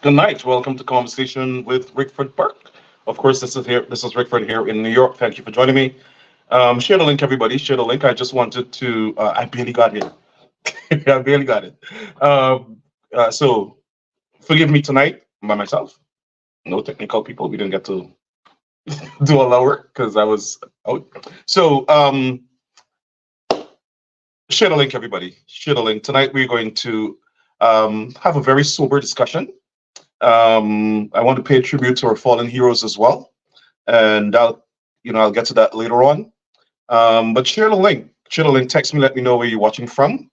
Good night. Welcome to Conversation with Rickford Burke. Of course, this is here. This is Rickford here in New York. Thank you for joining me. Share the link, everybody. Share the link. I just wanted to. I barely got here. I barely got it. So forgive me tonight by myself. No technical people. We didn't get to do all our work because I was out. So share the link, everybody. Share the link. Tonight we're going to have a very sober discussion. I want to pay tribute to our fallen heroes as well, and I'll get to that later on. But share the link. Share the link. Text me. Let me know where you're watching from.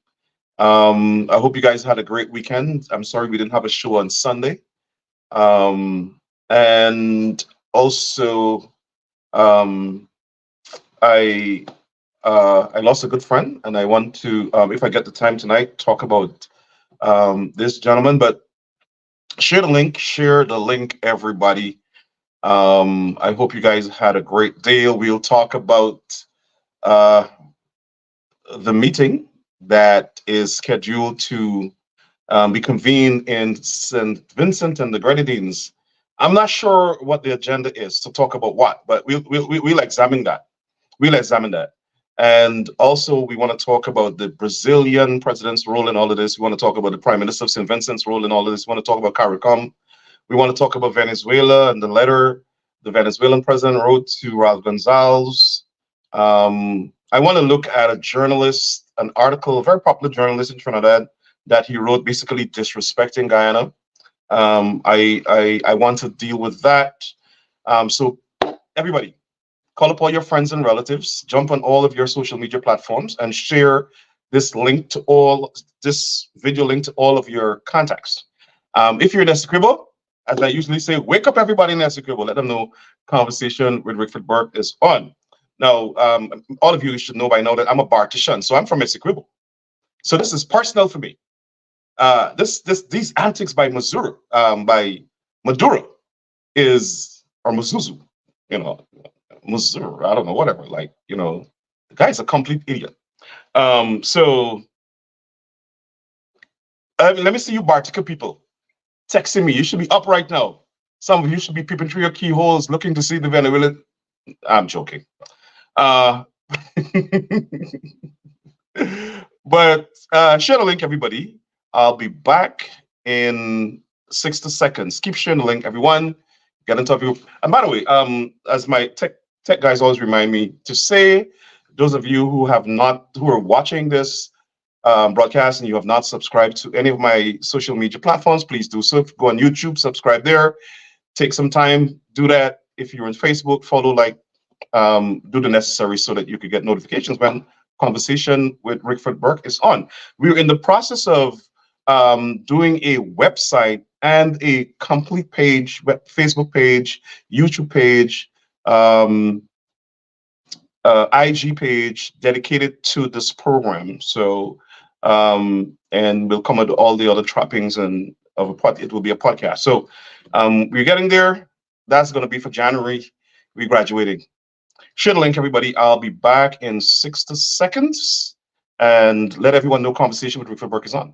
I hope you guys had a great weekend. I'm sorry we didn't have a show on Sunday. And also, um, I I lost a good friend, and I want to, if I get the time tonight, talk about this gentleman. But share the link, everybody. I hope you guys had a great day. We'll talk about uh, the meeting that is scheduled to be convened in St. Vincent and the Grenadines. I'm not sure what the agenda is to talk about what, but we'll examine that. We'll examine that. And also, we want to talk about the Brazilian president's role in all of this. We want to talk about the Prime Minister of St. Vincent's role in all of this. We want to talk about CARICOM. We want to talk about Venezuela and the letter the Venezuelan president wrote to Raul Gonzalez. I want to look at an article, a very popular journalist in Trinidad, that he wrote basically disrespecting Guyana. I want to deal with that. So everybody, call up all your friends and relatives, jump on all of your social media platforms, and share this video link to all of your contacts. If you're in Essequibo, as I usually say, wake up everybody in Essequibo. Let them know Conversation with Rickford Burke is on. Now, all of you should know by now that I'm a Bartisian, so I'm from Essequibo. So this is personal for me. These antics by Maduro or Mazuzu, Mazur, I don't know, whatever. The guy's a complete idiot. So let me see you Bartica people texting me. You should be up right now. Some of you should be peeping through your keyholes looking to see the Venezuelan. I'm joking. Uh, but share the link, everybody. I'll be back in 60 seconds. Keep sharing the link, everyone. Get in touch with you. And by the way, as my tech guys always remind me to say, those of you who are watching this broadcast and you have not subscribed to any of my social media platforms, please do so. Go on YouTube, subscribe there. Take some time, do that. If you're on Facebook, follow, do the necessary so that you could get notifications when Conversation with Rickford Burke is on. We're in the process of doing a website and a complete page, Facebook page, YouTube page, IG page dedicated to this program. So, and we'll come with all the other trappings and it will be a podcast. So, we're getting there. That's going to be for January. We're graduating. Share the link, everybody. I'll be back in 60 seconds, and let everyone know Conversation with Rickford Burke is on.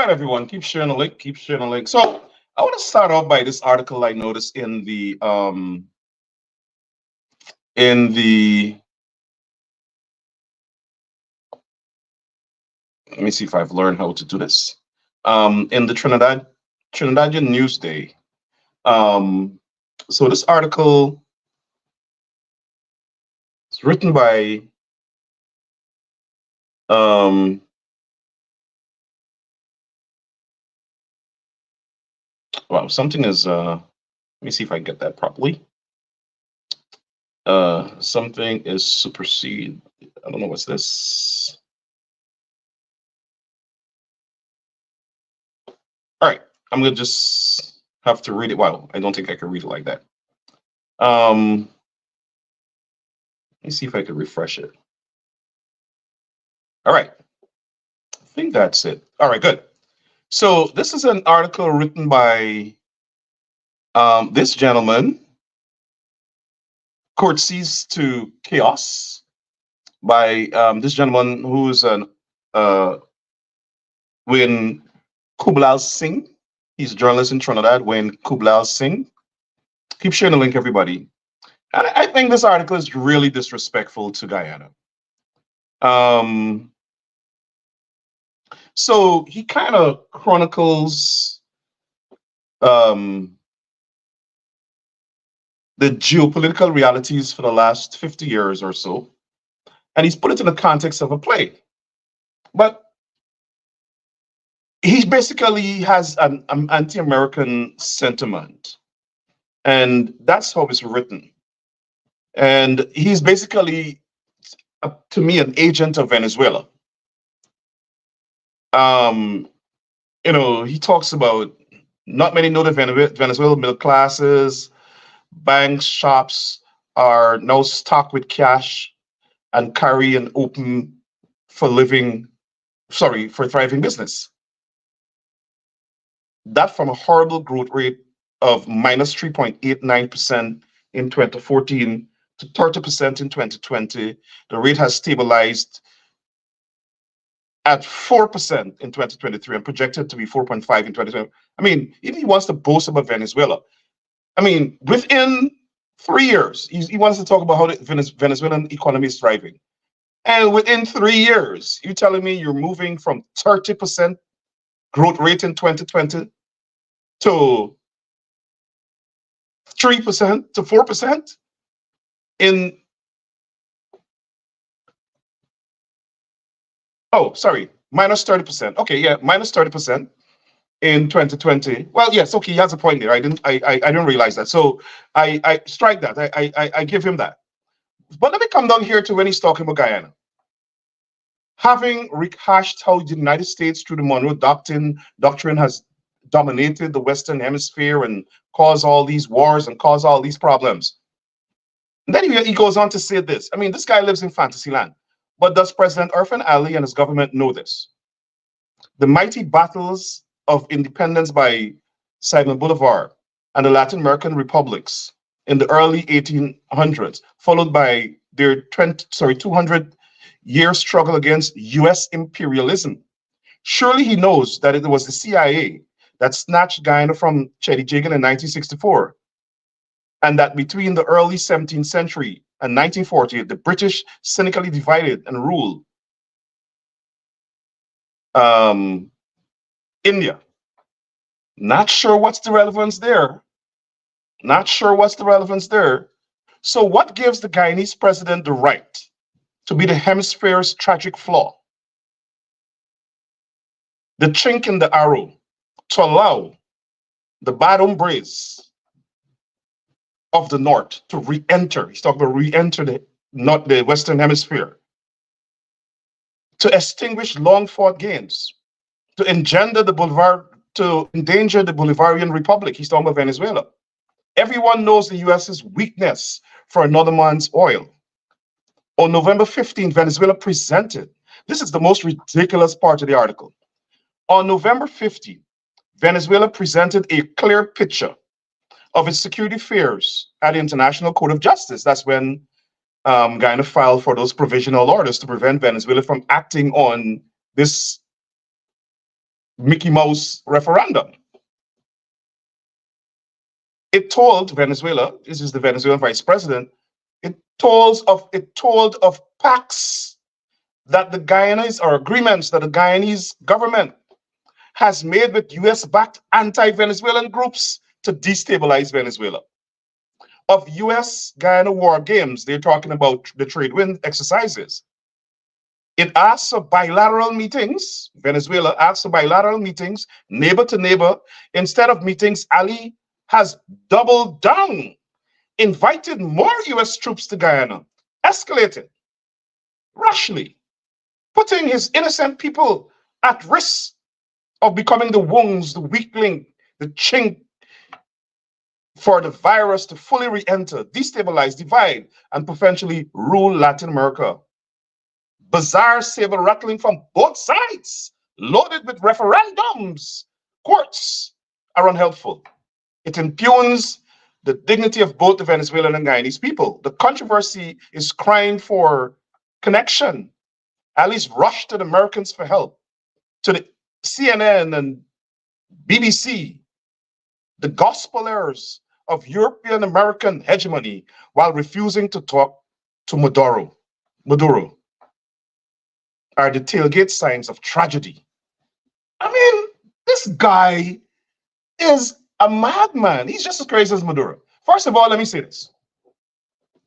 right, everyone, keep sharing the link. Keep sharing the link. So I want to start off by this article I noticed in the. Let me see if I've learned how to do this. In the Trinidadian Newsday. Um, so this article is written by um, wow, something is let me see if I get that properly. Something is supersede. I don't know what's this. All right, I'm gonna just have to read it. Wow, I don't think I can read it like that. Let me see if I can refresh it. All right, I think that's it. All right, good. So this is an article written by this gentleman, Courtesies to Chaos, by this gentleman who's an Win Kublal Singh. He's a journalist in Trinidad, Win Kublal Singh. Keep sharing the link, everybody. And I think this article is really disrespectful to Guyana. So he kind of chronicles um, the geopolitical realities for the last 50 years or so, and he's put it in the context of a play. But he basically has an anti-American sentiment, and that's how it's written. And he's basically, to me, an agent of Venezuela. Um, he talks about not many know the Venezuelan middle classes, banks, shops are now stocked with cash and carry an open for living, sorry, for thriving business. That from a horrible growth rate of minus 3.89% in 2014 to 30% in 2020, the rate has stabilized at 4% in 2023 and projected to be 4.5 in 2020. I mean, if he wants to boast about Venezuela, I mean, within 3 years, he wants to talk about how the Venezuelan economy is thriving. And within 3 years, you're telling me you're moving from 30% growth rate in 2020 to 3% to 4% in, oh, sorry, minus 30%. Okay, yeah, minus 30% in 2020. Well, yes, okay, he has a point there. I didn't realize that. So I strike that. I give him that. But let me come down here to when he's talking about Guyana. Having rehashed how the United States through the Monroe doctrine has dominated the Western Hemisphere and caused all these wars and caused all these problems. And then he goes on to say this. I mean, this guy lives in fantasy land. But does President Irfan Ali and his government know this? The mighty battles of independence by Simon Bolivar and the Latin American republics in the early 1800s, followed by their 200-year struggle against US imperialism. Surely he knows that it was the CIA that snatched Guyana from Cheddi Jagan in 1964, and that between the early 17th century and 1940, the British cynically divided and ruled India. Not sure what's the relevance there. Not sure what's the relevance there. So, what gives the Guyanese president the right to be the hemisphere's tragic flaw? The chink in the arrow to allow the bad hombres of the North to re-enter. He's talking about re-enter not the Western Hemisphere, to extinguish long-fought gains, to endanger the Bolivarian Republic. He's talking about Venezuela. Everyone knows the US's weakness for another man's oil. On November 15th, Venezuela presented, this is the most ridiculous part of the article. On November 15th, Venezuela presented a clear picture of its security fears at the International Court of Justice. That's when Guyana filed for those provisional orders to prevent Venezuela from acting on this Mickey Mouse referendum. It told Venezuela, this is the Venezuelan vice president, it told of pacts that the Guyanese, or agreements that the Guyanese government has made with US-backed anti-Venezuelan groups to destabilize Venezuela. Of US-Guyana war games, they're talking about the trade wind exercises. It asks for bilateral meetings. Venezuela asks for bilateral meetings, neighbor to neighbor. Instead of meetings, Ali has doubled down, invited more US troops to Guyana, escalated rashly, putting his innocent people at risk of becoming the wounds, the weak link, the chink for the virus to fully re-enter, destabilize, divide, and potentially rule Latin America. Bizarre saber rattling from both sides, loaded with referendums. Courts are unhelpful. It impugns the dignity of both the Venezuelan and Guyanese people. The controversy is crying for connection. Ali's rushed to the Americans for help, to the CNN and BBC, the gospelers of European American hegemony, while refusing to talk to Maduro. Maduro are the tailgate signs of tragedy. I mean, this guy is a madman. He's just as crazy as Maduro. First of all, let me say this.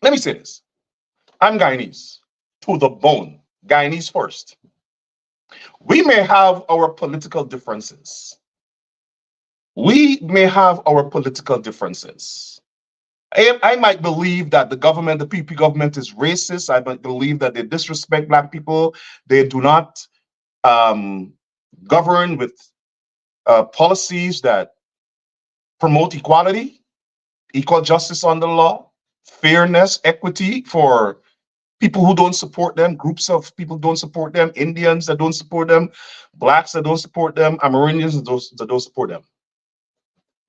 Let me say this. I'm Guyanese to the bone. Guyanese first. We may have our political differences. We may have our political differences. I might believe that the government, the PP government, is racist. I might believe that they disrespect Black people. They do not govern with policies that promote equality, equal justice under the law, fairness, equity for people who don't support them, groups of people who don't support them, Indians that don't support them, Blacks that don't support them, Amerindians that don't support them.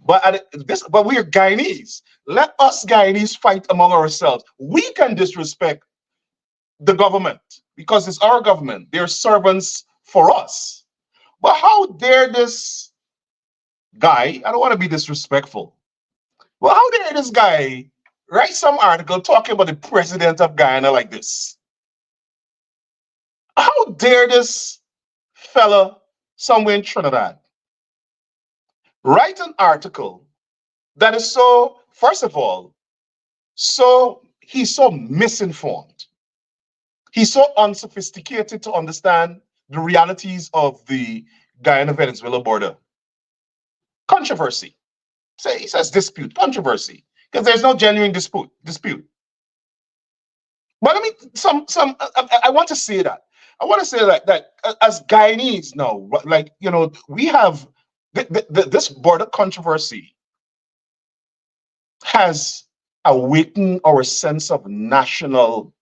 But we are Guyanese. Let us Guyanese fight among ourselves. We can disrespect the government because it's our government. They're servants for us. But how dare this guy, I don't want to be disrespectful, well, how dare this guy write some article talking about the president of Guyana like this? How dare this fella somewhere in Trinidad write an article that is so, first of all, he's so misinformed. He's so unsophisticated to understand the realities of the Guyana-Venezuela border. Controversy. He says dispute, controversy, because there's no genuine dispute. But I mean, I want to say that. I want to say that as Guyanese now, like, we have this border controversy has awakened our sense of national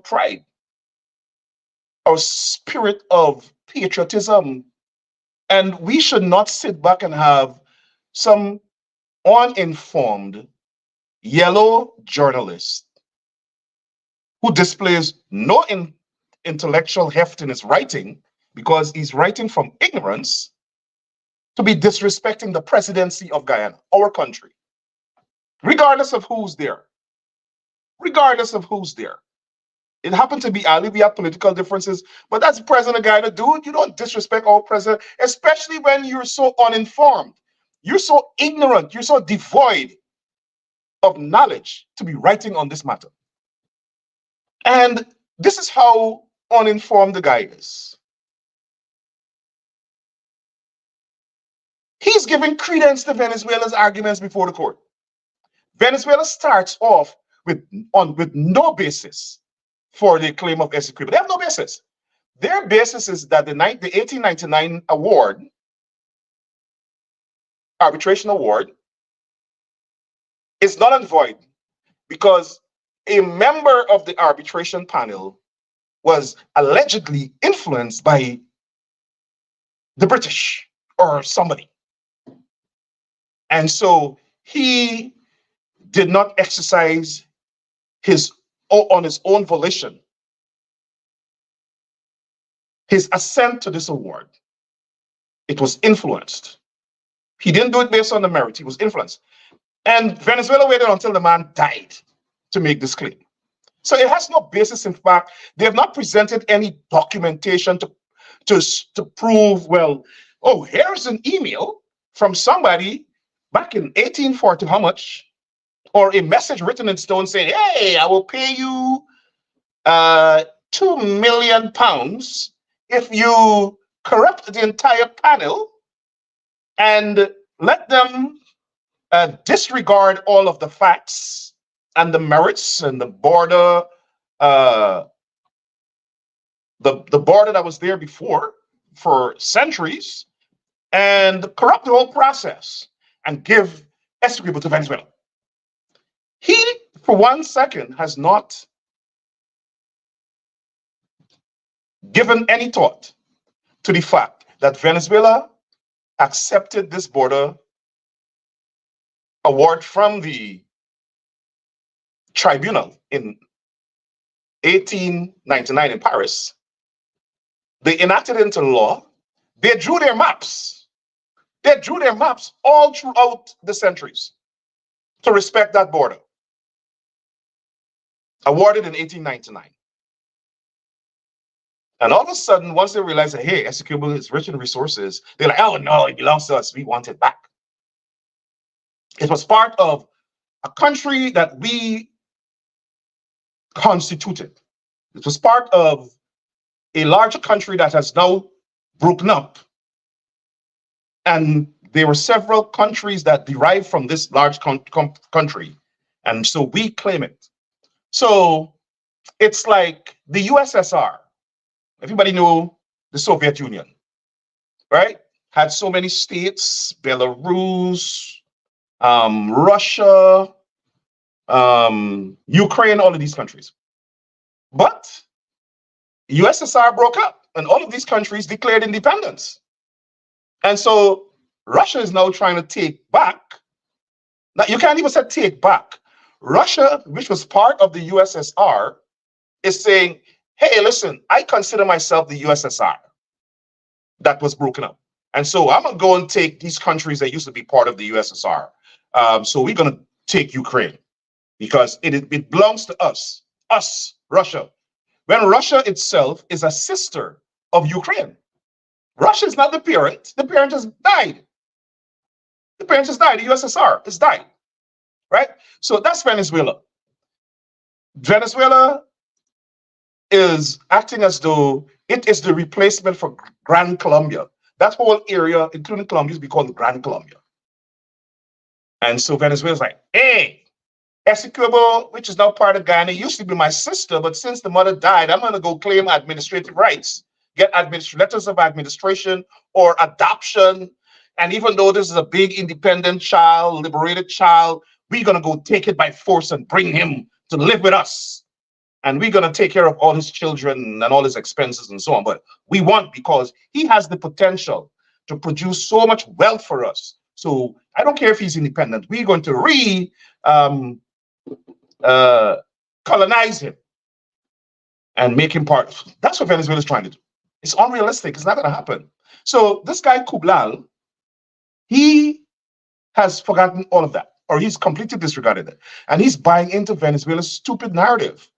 pride, our spirit of patriotism. And we should not sit back and have some uninformed yellow journalist who displays no intellectual heft in his writing because he's writing from ignorance to be disrespecting the presidency of Guyana, our country, regardless of who's there. Regardless of who's there. It happened to be Ali. We have political differences, but that's the president of Guyana. Dude, you don't disrespect our president, especially when you're so uninformed. You're so ignorant. You're so devoid of knowledge to be writing on this matter. And this is how uninformed the guy is. He's giving credence to Venezuela's arguments before the court. Venezuela starts off with no basis for the claim of execution. They have no basis. Their basis is that the 1899 award, arbitration award, is null and void because a member of the arbitration panel was allegedly influenced by the British or somebody. And so he did not exercise on his own volition his assent to this award. It was influenced. He didn't do it based on the merit. He was influenced. And Venezuela waited until the man died to make this claim. So it has no basis in fact. They have not presented any documentation to prove, well, oh, here's an email from somebody back in 1840, how much? Or a message written in stone saying, hey, I will pay you £2 million if you corrupt the entire panel and let them disregard all of the facts and the merits and the border, the border that was there before for centuries, and corrupt the whole process and give Essequibo to Venezuela. He, for 1 second, has not given any thought to the fact that Venezuela accepted this border award from the tribunal in 1899 in Paris. They enacted it into law. They drew their maps. They drew their maps all throughout the centuries to respect that border. Awarded in 1899. And all of a sudden, once they realize that, hey, Essequibo is rich in resources, they're like, oh no, it belongs to us. We want it back. It was part of a country that we constituted. It was part of a larger country that has now broken up. And there were several countries that derived from this large country. And so we claim it. So it's like the USSR. Everybody knew the Soviet Union, right? Had so many states, Belarus, Russia, Ukraine, all of these countries. But USSR broke up and all of these countries declared independence. And so Russia is now trying to take back. Now, you can't even say take back. Russia, which was part of the USSR, is saying, hey, listen, I consider myself the USSR that was broken up. And so I'm going to go and take these countries that used to be part of the USSR. So we're going to take Ukraine because it belongs to us, Russia. When Russia itself is a sister of Ukraine. Russia is not the parent. The parent has died. The parent has died. The USSR has died, right? So that's Venezuela. Venezuela is acting as though it is the replacement for Grand Colombia. That whole area, including Colombia, is be called Grand Colombia. And so Venezuela is like, hey, Essequibo, which is now part of Guyana, used to be my sister, but since the mother died, I'm going to go claim administrative rights, get letters of administration or adoption. And even though this is a big independent child, liberated child, we're going to go take it by force and bring him to live with us. And we're going to take care of all his children and all his expenses and so on. But we want, because he has the potential to produce so much wealth for us. So I don't care if he's independent. We're going to colonize him and make him part. That's what Venezuela is trying to do. It's unrealistic. It's not going to happen. So this guy Kublal, he has forgotten all of that, or he's completely disregarded it. And he's buying into Venezuela's stupid narrative.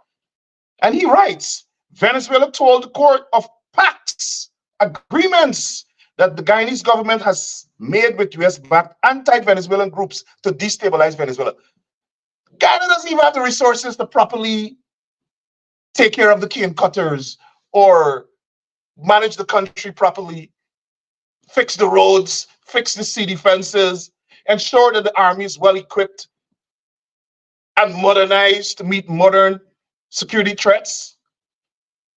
And he writes, Venezuela told the court of pacts, agreements that the Guyanese government has made with US-backed anti-Venezuelan groups to destabilize Venezuela. Guyana doesn't even have the resources to properly take care of the cane cutters or manage the country properly, fix the roads, fix the sea defenses, ensure that the army is well equipped and modernized to meet modern security threats.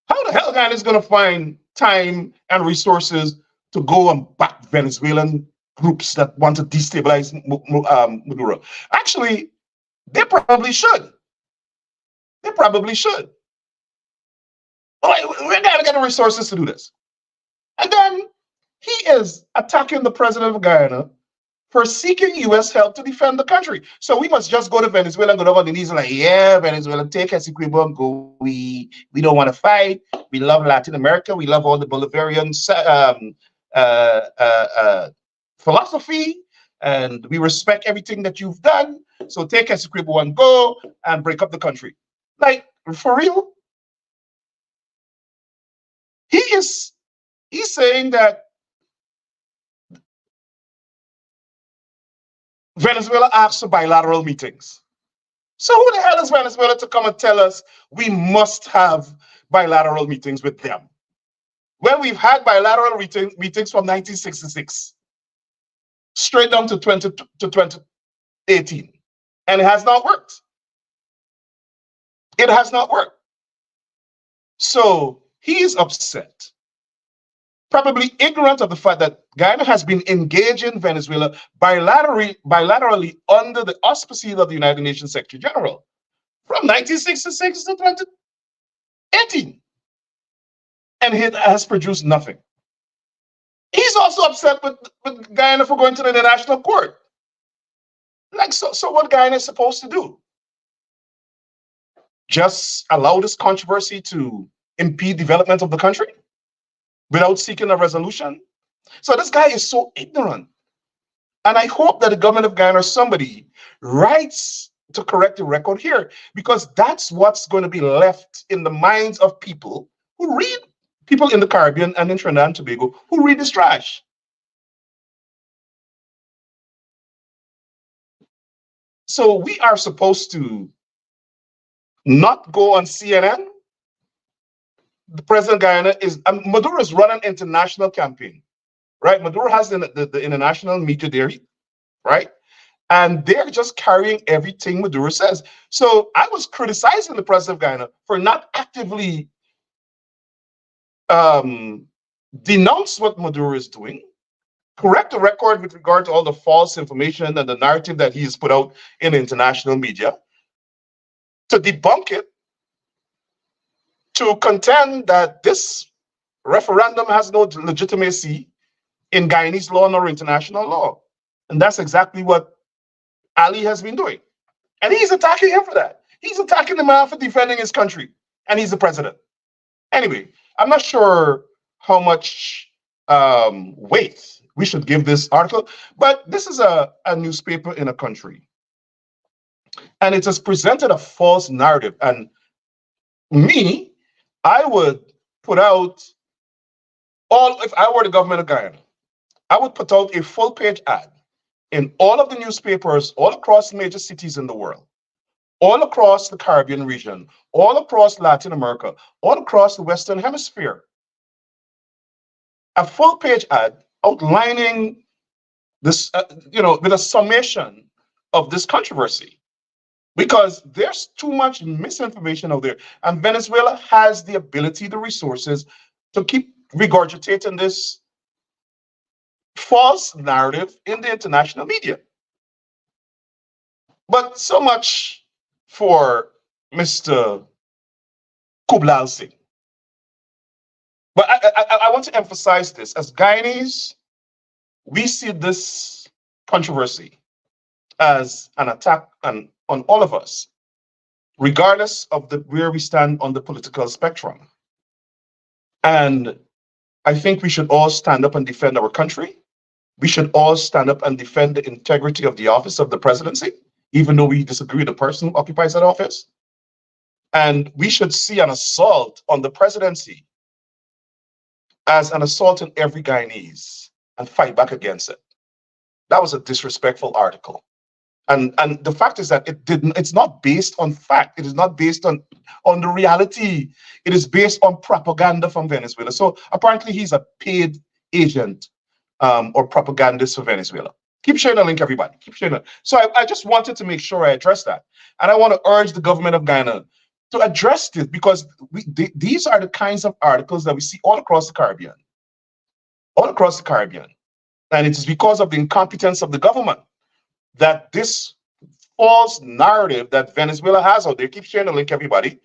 How the hell Guyana is going to find time and resources to go and back Venezuelan groups that want to destabilize Maduro? Actually, they probably should. They probably should. We're going to get the resources to do this. And then he is attacking the president of Guyana for seeking US help to defend the country. So we must just go to Venezuela and go down on the knees and like, yeah, Venezuela, take Essequibo and go. We don't want to fight. We love Latin America. We love all the Bolivarian uh, uh, uh, philosophy, and we respect everything that you've done. So take Essequibo and go and break up the country. Like, for real? He is he's saying that Venezuela asks for bilateral meetings. So who the hell is Venezuela to come and tell us we must have bilateral meetings with them? When we've had bilateral meetings from 1966 straight down to 2018, and it has not worked. It has not worked. So he is upset, probably ignorant of the fact that Guyana has been engaging Venezuela bilaterally under the auspices of the United Nations Secretary General from 1966 to 2018, and it has produced nothing. He's also upset with Guyana for going to the International Court. Like, so what Guyana is supposed to do? Just allow this controversy to impede development of the country without seeking a resolution? So this guy is so ignorant. And I hope that the government of Guyana or somebody writes to correct the record here, because that's what's going to be left in the minds of people who read, people in the Caribbean and in Trinidad and Tobago who read this trash. So we are supposed to not go on CNN. The president of Guyana is, Maduro is running an international campaign, right? Maduro has the international media there, right? And they're just carrying everything Maduro says. So I was criticizing the president of Guyana for not actively denounce what Maduro is doing, correct the record with regard to all the false information and the narrative that he has put out in the international media, to debunk it, to contend that this referendum has no legitimacy in Guyanese law nor international law. And that's exactly what Ali has been doing. And he's attacking him for that. He's attacking the man for defending his country. And he's the president. Anyway, I'm not sure how much weight we should give this article, but this is a newspaper in a country. And it has presented a false narrative. And me, I would put out if I were the government of Guyana, I would put out a full page ad in all of the newspapers all across major cities in the world, all across the Caribbean region, all across Latin America, all across the Western Hemisphere. A full page ad outlining this, with a summation of this controversy, because there's too much misinformation out there. And Venezuela has the ability, the resources to keep regurgitating this false narrative in the international media. But so much for Mr. Kublal Singh. But I want to emphasize this. As Guyanese, we see this controversy as an attack on all of us, regardless of where we stand on the political spectrum. And I think we should all stand up and defend our country. We should all stand up and defend the integrity of the office of the presidency, even though we disagree with the person who occupies that office. And we should see an assault on the presidency as an assault on every Guyanese and fight back against it. That was a disrespectful article. And the fact is that it's not based on fact. It is not based on the reality. It is based on propaganda from Venezuela. So apparently he's a paid agent or propagandist for Venezuela. Keep sharing the link, everybody. Keep sharing it. So I just wanted to make sure I address that. And I want to urge the government of Guyana to address this, because these are the kinds of articles that we see all across the Caribbean. All across the Caribbean. And it is because of the incompetence of the government that this false narrative that Venezuela has out there, keep sharing the link, everybody,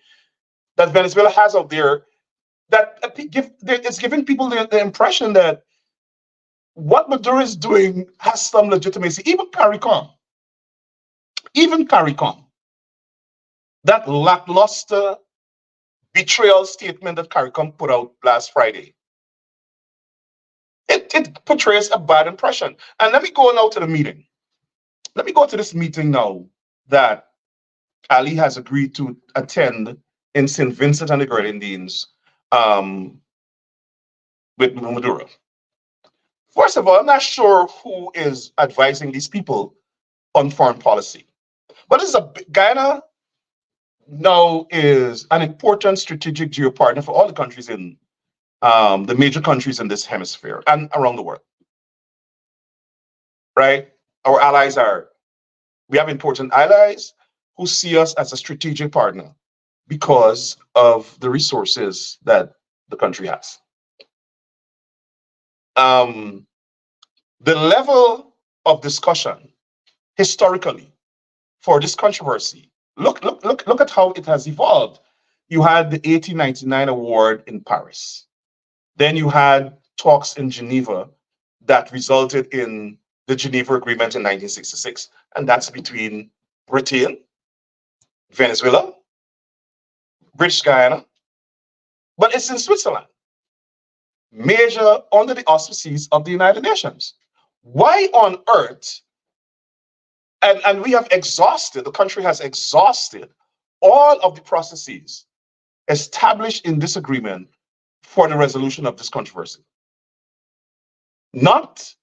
that Venezuela has out there, that it's giving people the impression that what Maduro is doing has some legitimacy. Even CARICOM, that lackluster betrayal statement that CARICOM put out last Friday, it it portrays a bad impression. And let me go now to the meeting. Let me go to this meeting now that Ali has agreed to attend in St. Vincent and the Grenadines um, with Maduro. First of all, I'm not sure who is advising these people on foreign policy, but Guyana now is an important strategic geopartner for all the countries in the major countries in this hemisphere and around the world. Right? Our allies are, we have important allies who see us as a strategic partner because of the resources that the country has. The level of discussion historically for this controversy, look at how it has evolved. You had the 1899 award in Paris. Then you had talks in Geneva that resulted in the Geneva Agreement in 1966. And that's between Britain, Venezuela, British Guyana, but it's in Switzerland, major under the auspices of the United Nations. Why on earth, and we have exhausted, the country has exhausted all of the processes established in this agreement for the resolution of this controversy. Not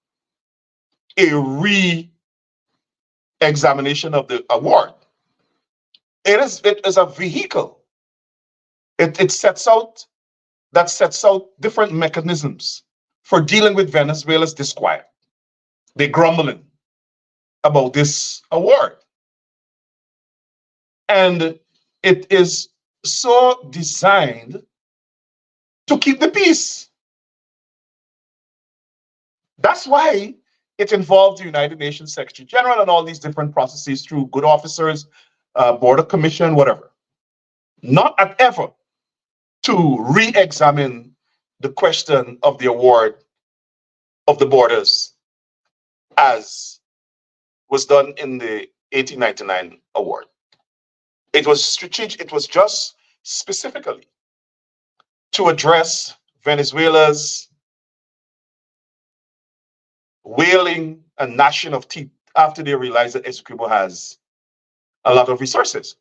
a re-examination of the award. It is a vehicle. It sets out different mechanisms for dealing with Venezuela's disquiet. They're grumbling about this award. And it is so designed to keep the peace. That's why it involved the United Nations Secretary General and all these different processes through good officers, border commission, whatever. Not at ever to re-examine the question of the award of the borders as was done in the 1899 award. It was strategic, it was just specifically to address Venezuela's wailing and gnashing of teeth after they realized that Essequibo has a lot of resources.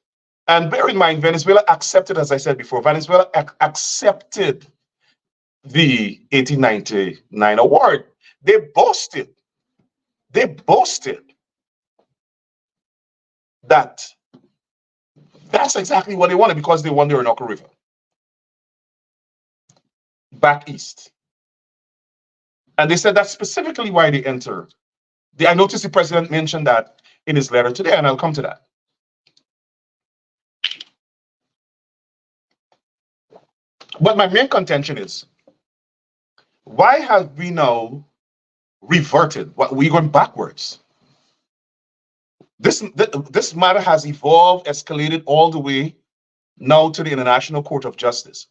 And bear in mind, Venezuela accepted, as I said before, Venezuela accepted the 1899 award. They boasted that that's exactly what they wanted because they won the Orinoco River back east. And they said that's specifically why they entered. I noticed the president mentioned that in his letter today, and I'll come to that. But my main contention is, why have we now reverted? We're going backwards. This matter has evolved, escalated all the way now to the International Court of Justice.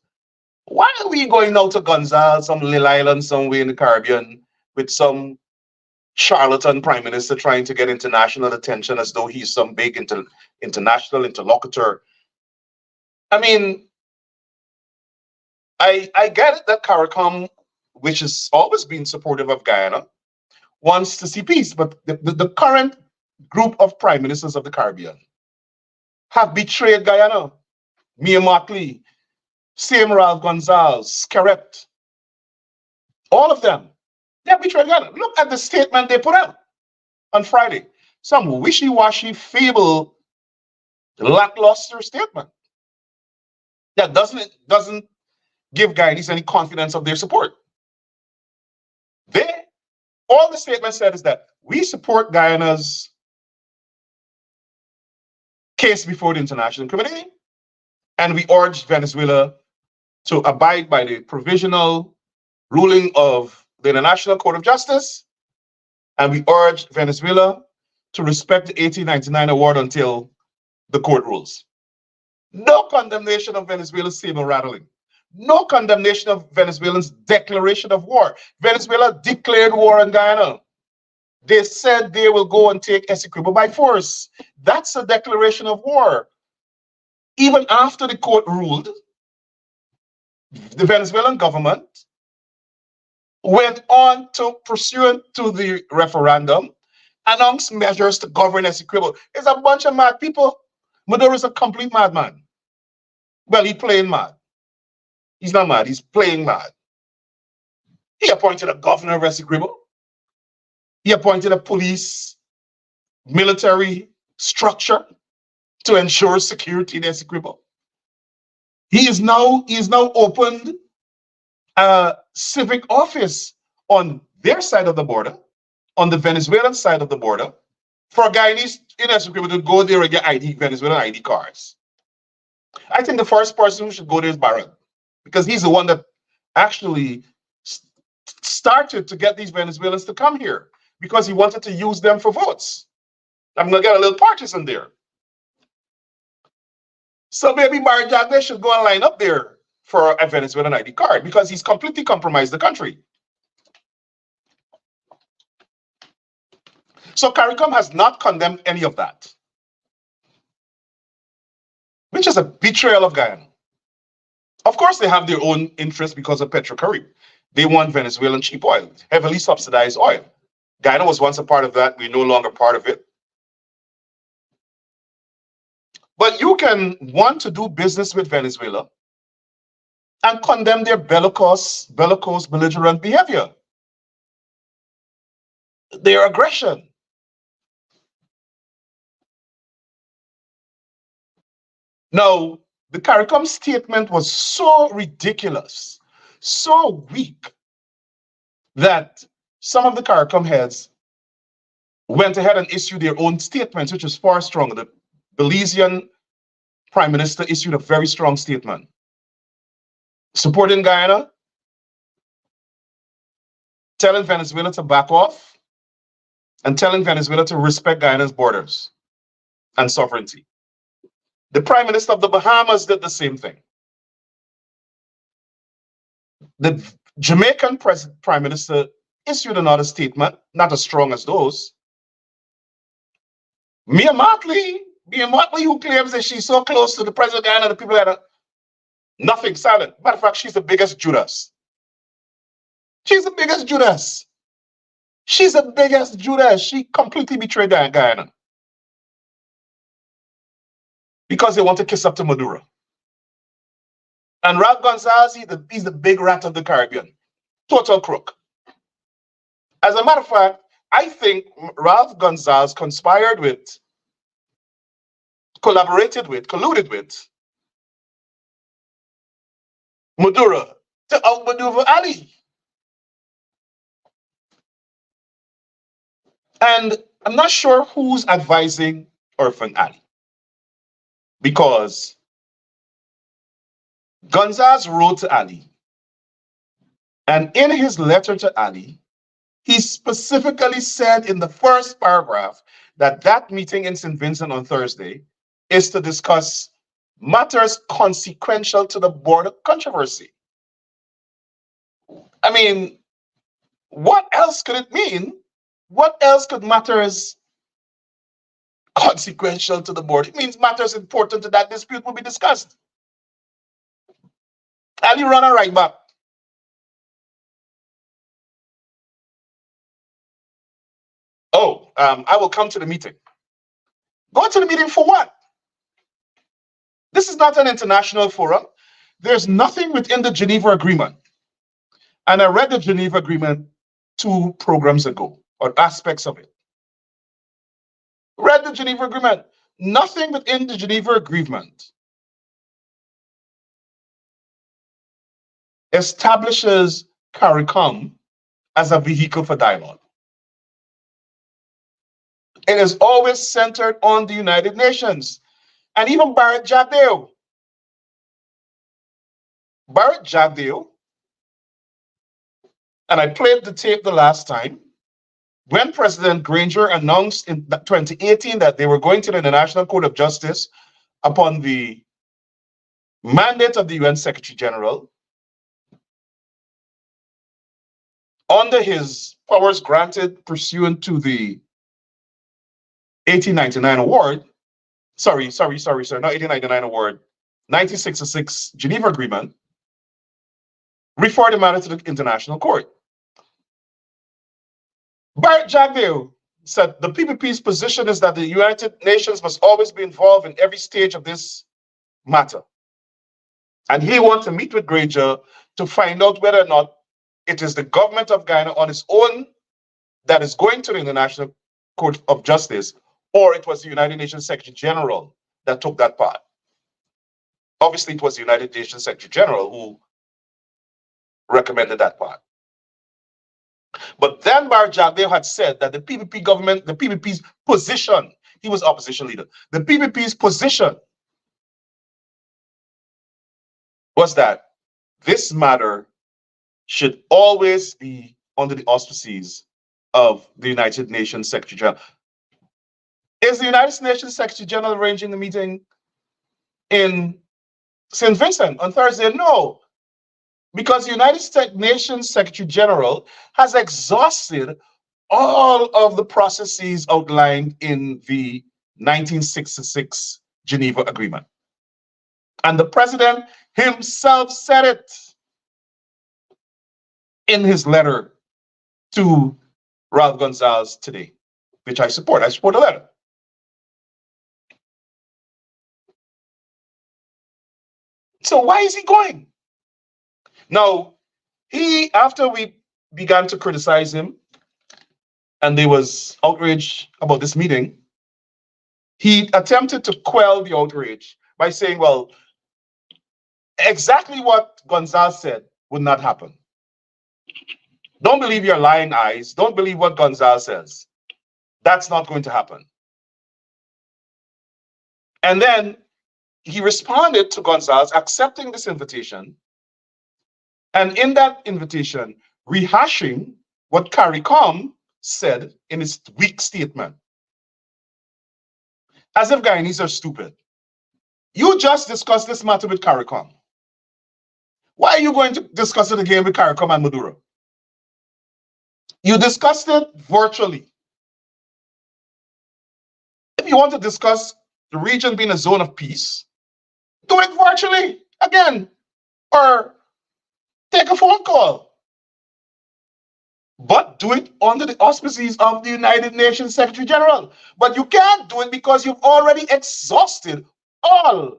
Why are we going now to Gonzales, some little island somewhere in the Caribbean, with some charlatan prime minister trying to get international attention as though he's some big international interlocutor? I mean, I get it that CARICOM, which has always been supportive of Guyana, wants to see peace, but the current group of prime ministers of the Caribbean have betrayed Guyana. Mia Mottley, same Ralph Gonzalez, Scarrett, all of them, they have betrayed Guyana. Look at the statement they put out on Friday. Some wishy-washy, feeble, lackluster statement that doesn't give Guyanese any confidence of their support. All the statement said is that we support Guyana's case before the International Committee, and we urge Venezuela to abide by the provisional ruling of the International Court of Justice, and we urge Venezuela to respect the 1899 award until the court rules. No condemnation of Venezuela's saber rattling. No condemnation of Venezuelans' declaration of war. Venezuela declared war on Guyana. They said they will go and take Essequibo by force. That's a declaration of war. Even after the court ruled, the Venezuelan government went on to, pursuant to the referendum, announce measures to govern Essequibo. It's a bunch of mad people. Maduro is a complete madman. Well, he's playing mad. He's not mad, he's playing mad. He appointed a governor of Essequibo. He appointed a police, military structure to ensure security in Essequibo. He is now opened a civic office on their side of the border, on the Venezuelan side of the border, for Guyanese in Essequibo to go there and get ID, Venezuelan ID cards. I think the first person who should go there is Barron, because he's the one that actually started to get these Venezuelans to come here because he wanted to use them for votes. I'm gonna get a little partisan there. So maybe Barron Jagde should go and line up there for a Venezuelan ID card because he's completely compromised the country. So CARICOM has not condemned any of that, which is a betrayal of Guyana. Of course, they have their own interest because of Petrocaribe. They want Venezuelan cheap oil, heavily subsidized oil. Guyana was once a part of that. We're no longer part of it. But you can want to do business with Venezuela and condemn their bellicose, belligerent behavior, their aggression. Now, the CARICOM statement was so ridiculous, so weak, that some of the CARICOM heads went ahead and issued their own statements, which is far stronger. The Belizean Prime Minister issued a very strong statement supporting Guyana, telling Venezuela to back off, and telling Venezuela to respect Guyana's borders and sovereignty. The Prime Minister of the Bahamas did the same thing. The Jamaican Prime Minister issued another statement, not as strong as those. Mia Mottley, who claims that she's so close to the President of Guyana, the people that are nothing silent. Matter of fact, she's the biggest Judas. She's the biggest Judas. She's the biggest Judas. She completely betrayed Guyana because they want to kiss up to Maduro. And Ralph Gonzalez, he's the big rat of the Caribbean. Total crook. As a matter of fact, I think Ralph Gonzalez colluded with Maduro to outmaneuver Ali. And I'm not sure who's advising Irfan Ali, because Gonzalez wrote to Ali, and in his letter to Ali, he specifically said in the first paragraph that that meeting in St. Vincent on Thursday is to discuss matters consequential to the border controversy. I mean, what else could it mean? What else could matters consequential to the border? It means matters important to that dispute will be discussed. Ali run a right back. Oh, I will come to the meeting. Go to the meeting for what? This is not an international forum. There's nothing within the Geneva Agreement. And I read the Geneva Agreement 2 programs ago, or aspects of it. Read the Geneva Agreement. Nothing within the Geneva Agreement establishes CARICOM as a vehicle for dialogue. It is always centered on the United Nations. And even Barrett Jagdeo, and I played the tape the last time, when President Granger announced in 2018 that they were going to the International Court of Justice upon the mandate of the UN Secretary General, under his powers granted pursuant to the 1899 award, not 1899 award, 1966 Geneva Agreement, referred the matter to the International Court. Bart Jagdeo said the PPP's position is that the United Nations must always be involved in every stage of this matter. And he wants to meet with Granger to find out whether or not it is the government of Guyana on its own that is going to the International Court of Justice, or it was the United Nations Secretary General that took that part. Obviously, it was the United Nations Secretary General who recommended that part. But then Bar Jagdeo had said that the PPP government, the PPP's position, he was opposition leader, the PPP's position was that this matter should always be under the auspices of the United Nations Secretary General. Is the United Nations Secretary General arranging the meeting in St. Vincent on Thursday? No, because the United Nations Secretary General has exhausted all of the processes outlined in the 1966 Geneva Agreement. And the president himself said it in his letter to Ralph Gonzalez today, which I support. I support the letter. So why is he going? Now, after we began to criticize him, and there was outrage about this meeting, he attempted to quell the outrage by saying, well, exactly what Gonzalez said would not happen. Don't believe your lying eyes. Don't believe what Gonzalez says. That's not going to happen. And then he responded to Gonzalez accepting this invitation, and in that invitation, rehashing what CARICOM said in its weak statement. As if Guyanese are stupid. You just discussed this matter with CARICOM. Why are you going to discuss it again with CARICOM and Maduro? You discussed it virtually. If you want to discuss the region being a zone of peace, do it virtually again, or take a phone call. But do it under the auspices of the United Nations Secretary General. But you can't do it because you've already exhausted all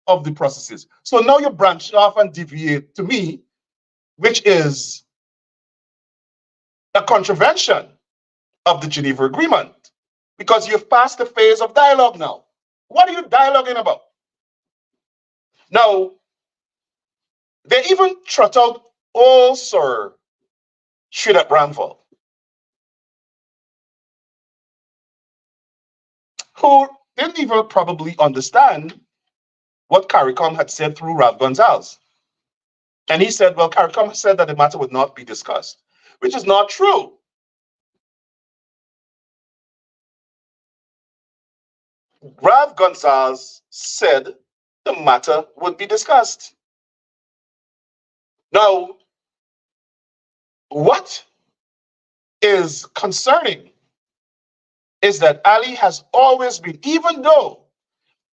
of the processes. So now you branch off and deviate to me, which is a contravention of the Geneva Agreement, because you've passed the phase of dialogue now. What are you dialoguing about? Now, they even trot out old Sir Sridhar Ramphal, who didn't even probably understand what CARICOM had said through Ralph Gonzalez. And he said, well, CARICOM said that the matter would not be discussed, which is not true. Ralph Gonzalez said the matter would be discussed. Now, what is concerning is that Ali has always been, even though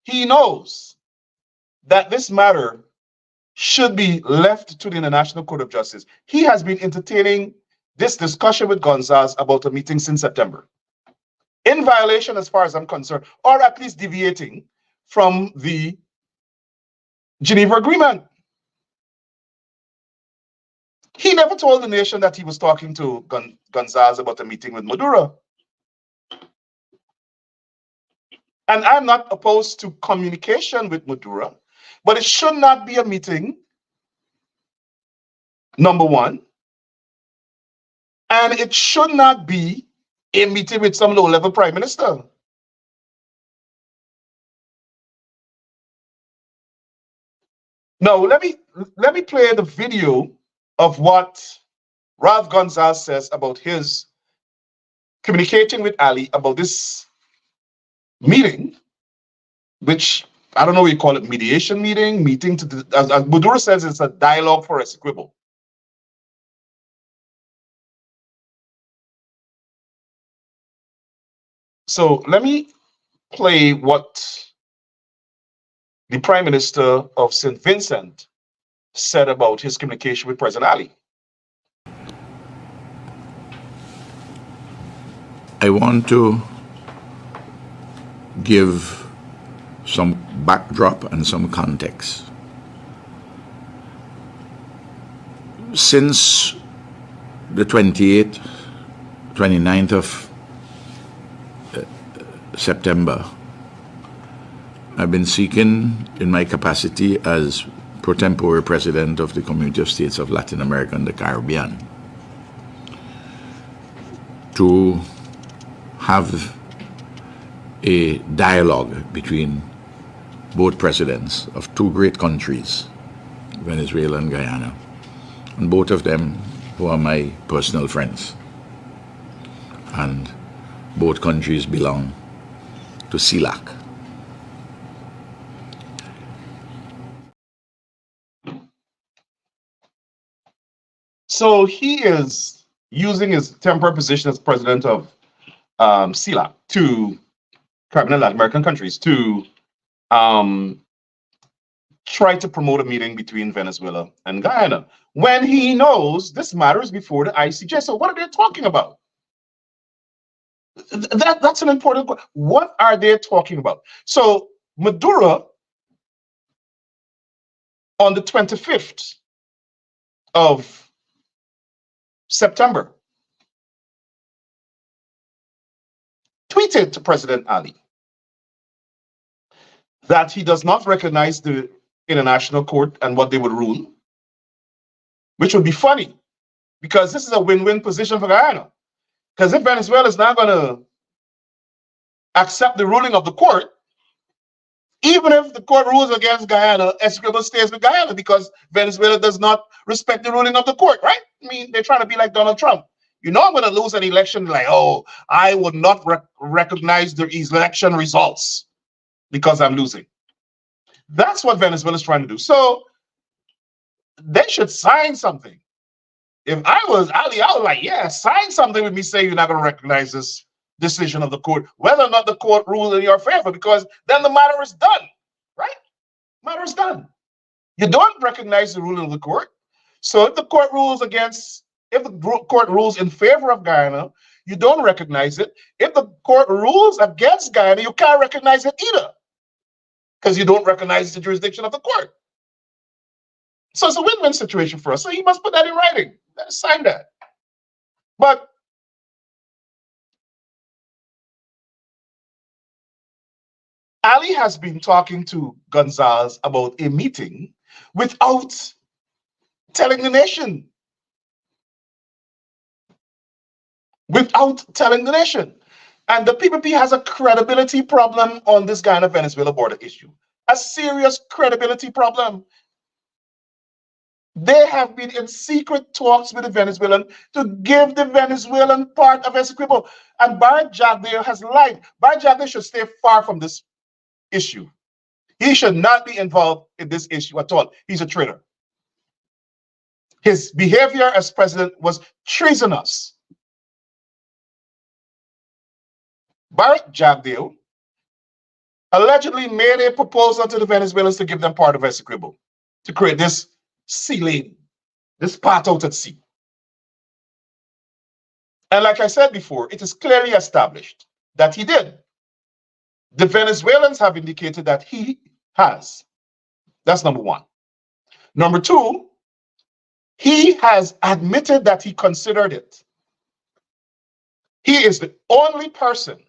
he knows that this matter should be left to the International Court of Justice, he has been entertaining this discussion with Gonzalez about a meeting since September, in violation as far as I'm concerned, or at least deviating from the Geneva Agreement. He never told the nation that he was talking to Gonzalez about a meeting with Maduro. And I'm not opposed to communication with Maduro, but it should not be a meeting, number one. And it should not be a meeting with some low-level prime minister. Now, let me play the video of what Ralph Gonzalez says about his communicating with Ali about this meeting, which I don't know what you call it, mediation meeting to, as Maduro says, it's a dialogue for Essequibo. So let me play what the Prime Minister of St. Vincent said about his communication with President Ali. I want to give some backdrop and some context. Since the 28th, 29th of September, I've been seeking, in my capacity as pro tempore president of the Community of States of Latin America and the Caribbean, to have a dialogue between both presidents of two great countries, Venezuela and Guyana, and both of them who are my personal friends. And both countries belong to CELAC. So he is using his temporary position as president of CELAC to Caribbean and Latin American countries to try to promote a meeting between Venezuela and Guyana when he knows this matter is before the ICJ. So what are they talking about? That's an important question. What are they talking about? So Maduro, on the 25th of September, tweeted to President Ali that he does not recognize the International Court and what they would rule, which would be funny because this is a win-win position for Guyana. Because if Venezuela is not going to accept the ruling of the court, even if the court rules against Guyana, Essequibo stays with Guyana because Venezuela does not respect the ruling of the court, right? I mean, they're trying to be like Donald Trump. You know I'm going to lose an election, like, oh, I would not recognize the election results because I'm losing. That's what Venezuela is trying to do. So they should sign something. If I was Ali, I was like, yeah, sign something with me saying you're not going to recognize this decision of the court, whether or not the court rules in your favor, because then the matter is done, right? Matter is done. You don't recognize the ruling of the court. So if the court rules in favor of Guyana, you don't recognize it. If the court rules against Guyana, you can't recognize it either, because you don't recognize the jurisdiction of the court. So it's a win-win situation for us. So you must put that in writing. Sign that. But Ali has been talking to Gonzalez about a meeting without telling the nation. Without telling the nation. And the PPP has a credibility problem on this Guyana-Venezuela border issue. A serious credibility problem. They have been in secret talks with the Venezuelan to give the Venezuelan part of Essequibo. And Barrett Jagdeo has lied. Barrett Jagdeo should stay far from this issue. He should not be involved in this issue at all. He's a traitor. His behavior as president was treasonous. Barrett Jagdeo allegedly made a proposal to the Venezuelans to give them part of Essequibo, to create this sea lane, this path out at sea. And like I said before, it is clearly established that he did. The Venezuelans have indicated that he has. That's number one. Number two, he has admitted that he considered it. He is the only person,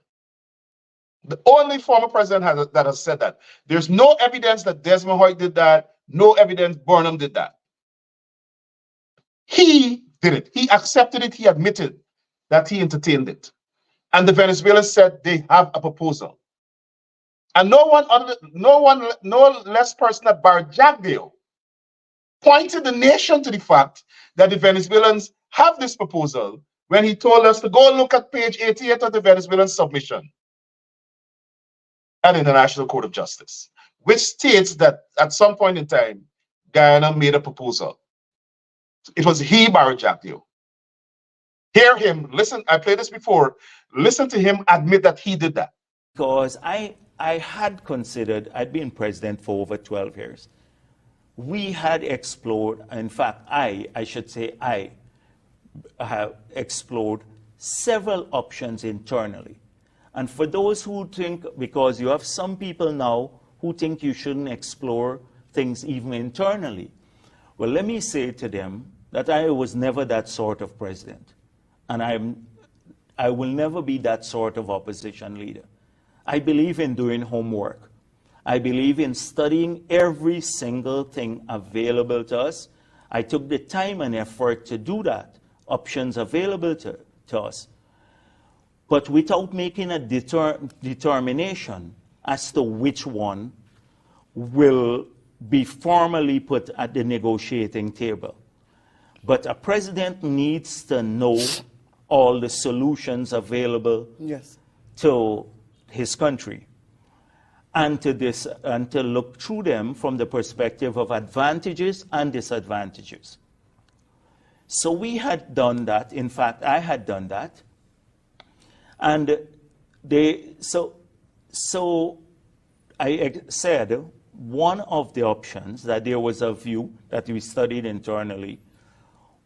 the only former president that has said that. There's no evidence that Desmond Hoyt did that. No evidence Burnham did that. He did it. He accepted it. He admitted that he entertained it. And the Venezuelans said they have a proposal. And no less person than Barrett Jagdeo pointed the nation to the fact that the Venezuelans have this proposal when he told us to go look at page 88 of the Venezuelan submission at the International Court of Justice, which states that at some point in time, Guyana made a proposal. It was he, Barrett Jagdeo. Hear him, listen, I played this before, listen to him admit that he did that. Because I had considered, I'd been president for over 12 years. We had explored, in fact, I should say I have explored several options internally. And for those who think, because you have some people now who think you shouldn't explore things even internally, well, let me say to them that I was never that sort of president. And I will never be that sort of opposition leader. I believe in doing homework. I believe in studying every single thing available to us. I took the time and effort to do that, options available to us, but without making a determination as to which one will be formally put at the negotiating table. But a president needs to know all the solutions available to his country, and to look through them from the perspective of advantages and disadvantages. So we had done that. In fact, I had done that. And so I said one of the options that there was a view that we studied internally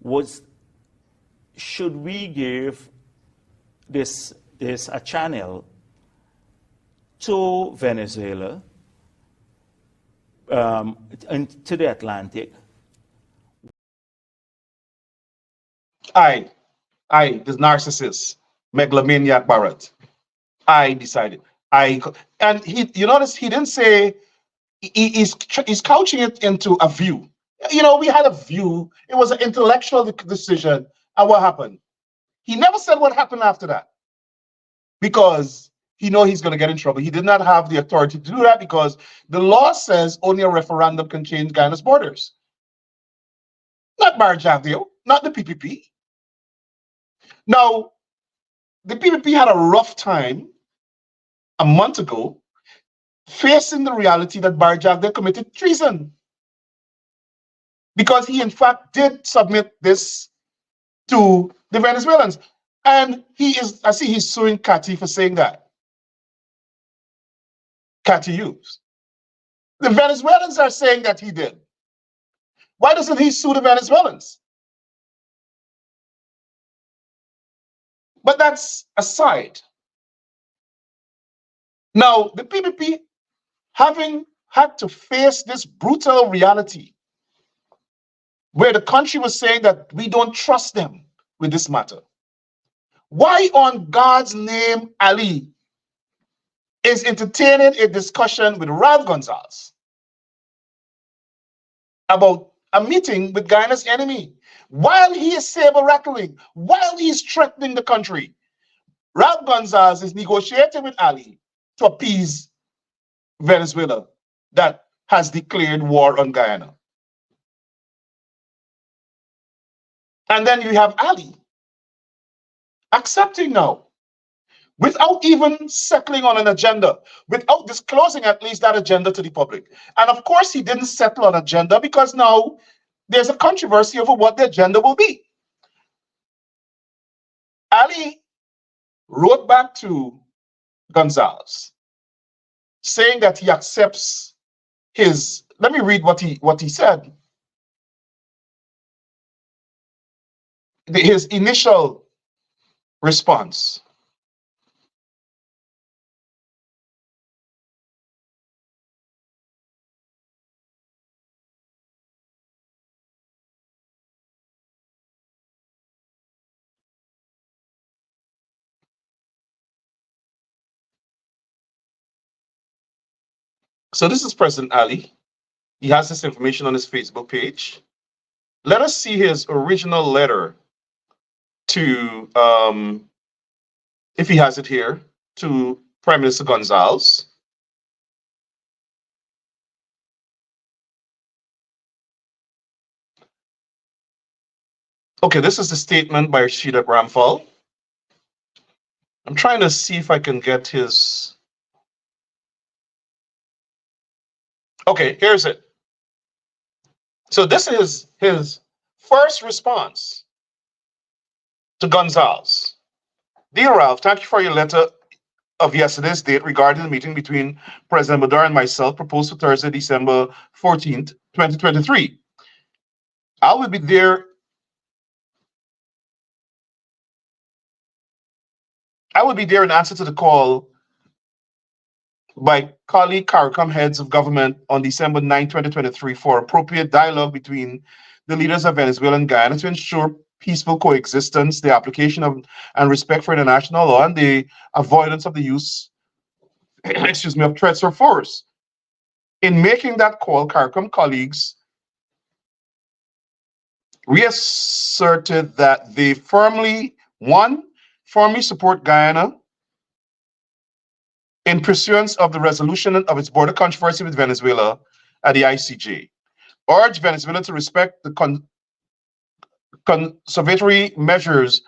was, should we give this a channel to Venezuela, and to the Atlantic? This narcissist, megalomaniac Barrett. I decided. And you notice he didn't say, he's couching it into a view. We had a view. It was an intellectual decision. And what happened? He never said what happened after that, because he knows he's going to get in trouble. He did not have the authority to do that, because the law says only a referendum can change Guyana's borders. Not Barjavio, not the PPP. Now, the PPP had a rough time a month ago facing the reality that Barjavio committed treason, because he in fact did submit this to the Venezuelans. And I see he's suing Cathy for saying that. Cathy Hughes. The Venezuelans are saying that he did. Why doesn't he sue the Venezuelans? But that's aside. Now, the PPP, having had to face this brutal reality where the country was saying that we don't trust them with this matter, why on God's name Ali is entertaining a discussion with Ralph Gonzalez about a meeting with Guyana's enemy, while he is saber-rattling, while he's threatening the country? Ralph Gonzalez is negotiating with Ali to appease Venezuela that has declared war on Guyana. And then you have Ali accepting now, without even settling on an agenda, without disclosing at least that agenda to the public. And of course, he didn't settle on agenda because now there's a controversy over what the agenda will be. Ali wrote back to Gonzalez saying that he accepts his, let me read what he said. His initial response. So this is President Ali. He has this information on his Facebook page. Let us see his original letter to, if he has it here, to Prime Minister Gonzalez. Okay, this is the statement by Rashida Gramfall. I'm trying to see if I can get his. Okay, here's it. So this is his first response to Gonzalez. Dear Ralph, thank you for your letter of yesterday's date regarding the meeting between President Maduro and myself proposed for Thursday, December 14th, 2023. I will be there I would be there in answer to the call by colleague CARICOM heads of government on December 9, 2023 for appropriate dialogue between the leaders of Venezuela and Guyana to ensure peaceful coexistence, the application of and respect for international law, and the avoidance of the use, excuse me, of threats or force. In making that call, CARICOM colleagues reasserted that they firmly support Guyana in pursuance of the resolution of its border controversy with Venezuela at the ICJ, urged Venezuela to respect the conservatory measures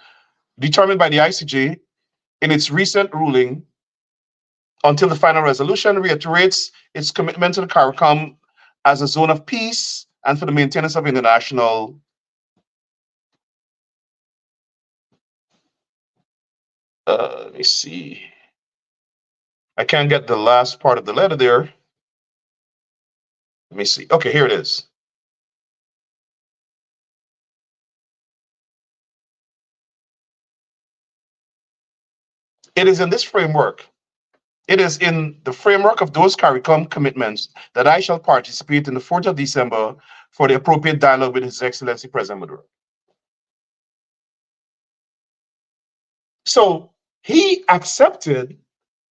determined by the ICJ in its recent ruling until the final resolution, reiterates its commitment to the CARICOM as a zone of peace and for the maintenance of international let me see. I can't get the last part of the letter there. Let me see. Okay, here it is. It is in this framework. It is in the framework of those CARICOM commitments that I shall participate in the 4th of December for the appropriate dialogue with His Excellency President Maduro. So he accepted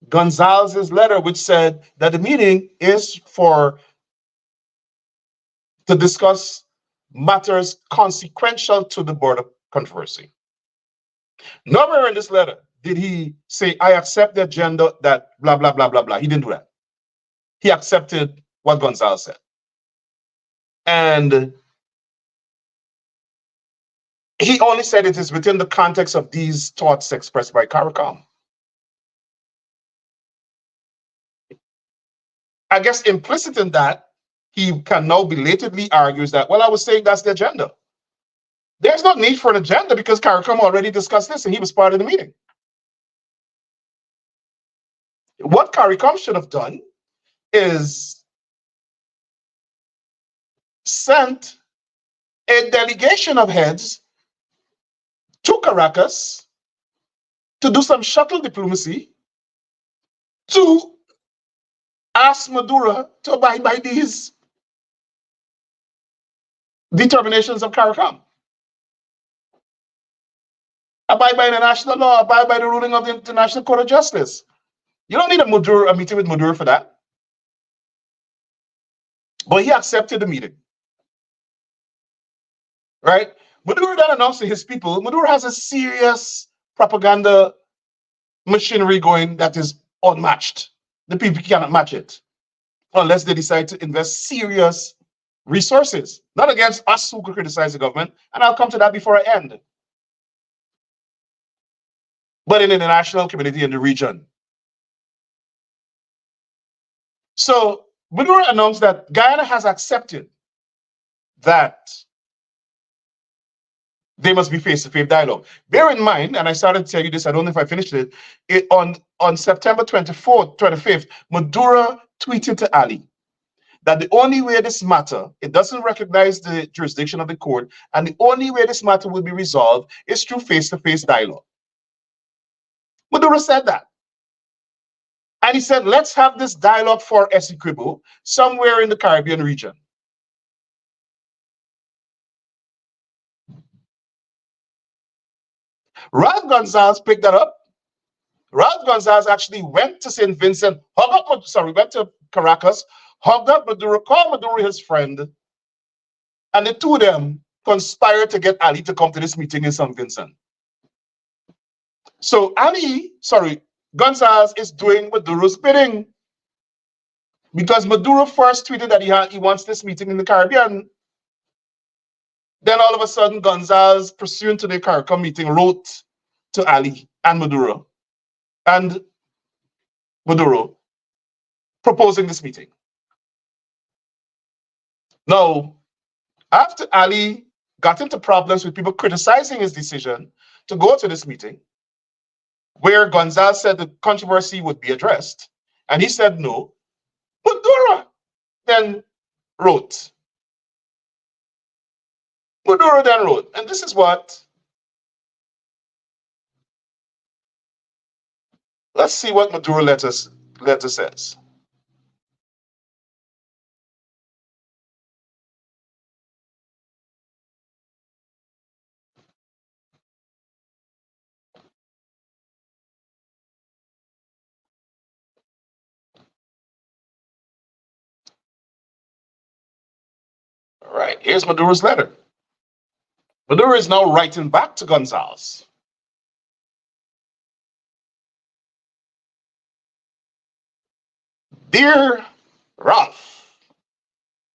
Gonzalez's letter, which said that the meeting is to discuss matters consequential to the border controversy. Nowhere in this letter did he say, I accept the agenda that blah, blah, blah, blah, blah. He didn't do that. He accepted what Gonzalez said. And he only said it is within the context of these thoughts expressed by CARICOM. I guess implicit in that, he can now belatedly argues that, well, I was saying that's the agenda. There's no need for an agenda because CARICOM already discussed this and he was part of the meeting. What CARICOM should have done is sent a delegation of heads to Caracas to do some shuttle diplomacy to ask Maduro to abide by these determinations of CARICOM. Abide by international law, abide by the ruling of the International Court of Justice. You don't need a meeting with Maduro for that. But he accepted the meeting. Right? Maduro then announced to his people, Maduro has a serious propaganda machinery going that is unmatched. The people cannot match it unless they decide to invest serious resources, not against us who could criticize the government, and I'll come to that before I end, but in the international community in the region. So Maduro announced that Guyana has accepted that they must be face-to-face dialogue. Bear in mind, and I started to tell you this, I don't know if I finished it, on September 24th, 25th, Maduro tweeted to Ali that the only way this matter, it doesn't recognize the jurisdiction of the court, and the only way this matter will be resolved is through face-to-face dialogue. Maduro said that. And he said, let's have this dialogue for Essequibo somewhere in the Caribbean region. Ralph Gonzalez picked that up. Ralph Gonzalez actually went to St. Vincent, went to Caracas, hugged up Maduro, called Maduro his friend, and the two of them conspired to get Ali to come to this meeting in St. Vincent. So Gonzalez is doing Maduro's bidding because Maduro first tweeted that he wants this meeting in the Caribbean. Then all of a sudden, Gonzalez, pursuant to the CARICOM meeting, wrote to Ali and Maduro proposing this meeting. Now, after Ali got into problems with people criticizing his decision to go to this meeting, where Gonzalez said the controversy would be addressed, and he said no, Maduro then wrote. Maduro then wrote, and this is what Let's see what Maduro letter says. All right, here's Maduro's letter. Maduro is now writing back to Gonzalez. Dear Ralph,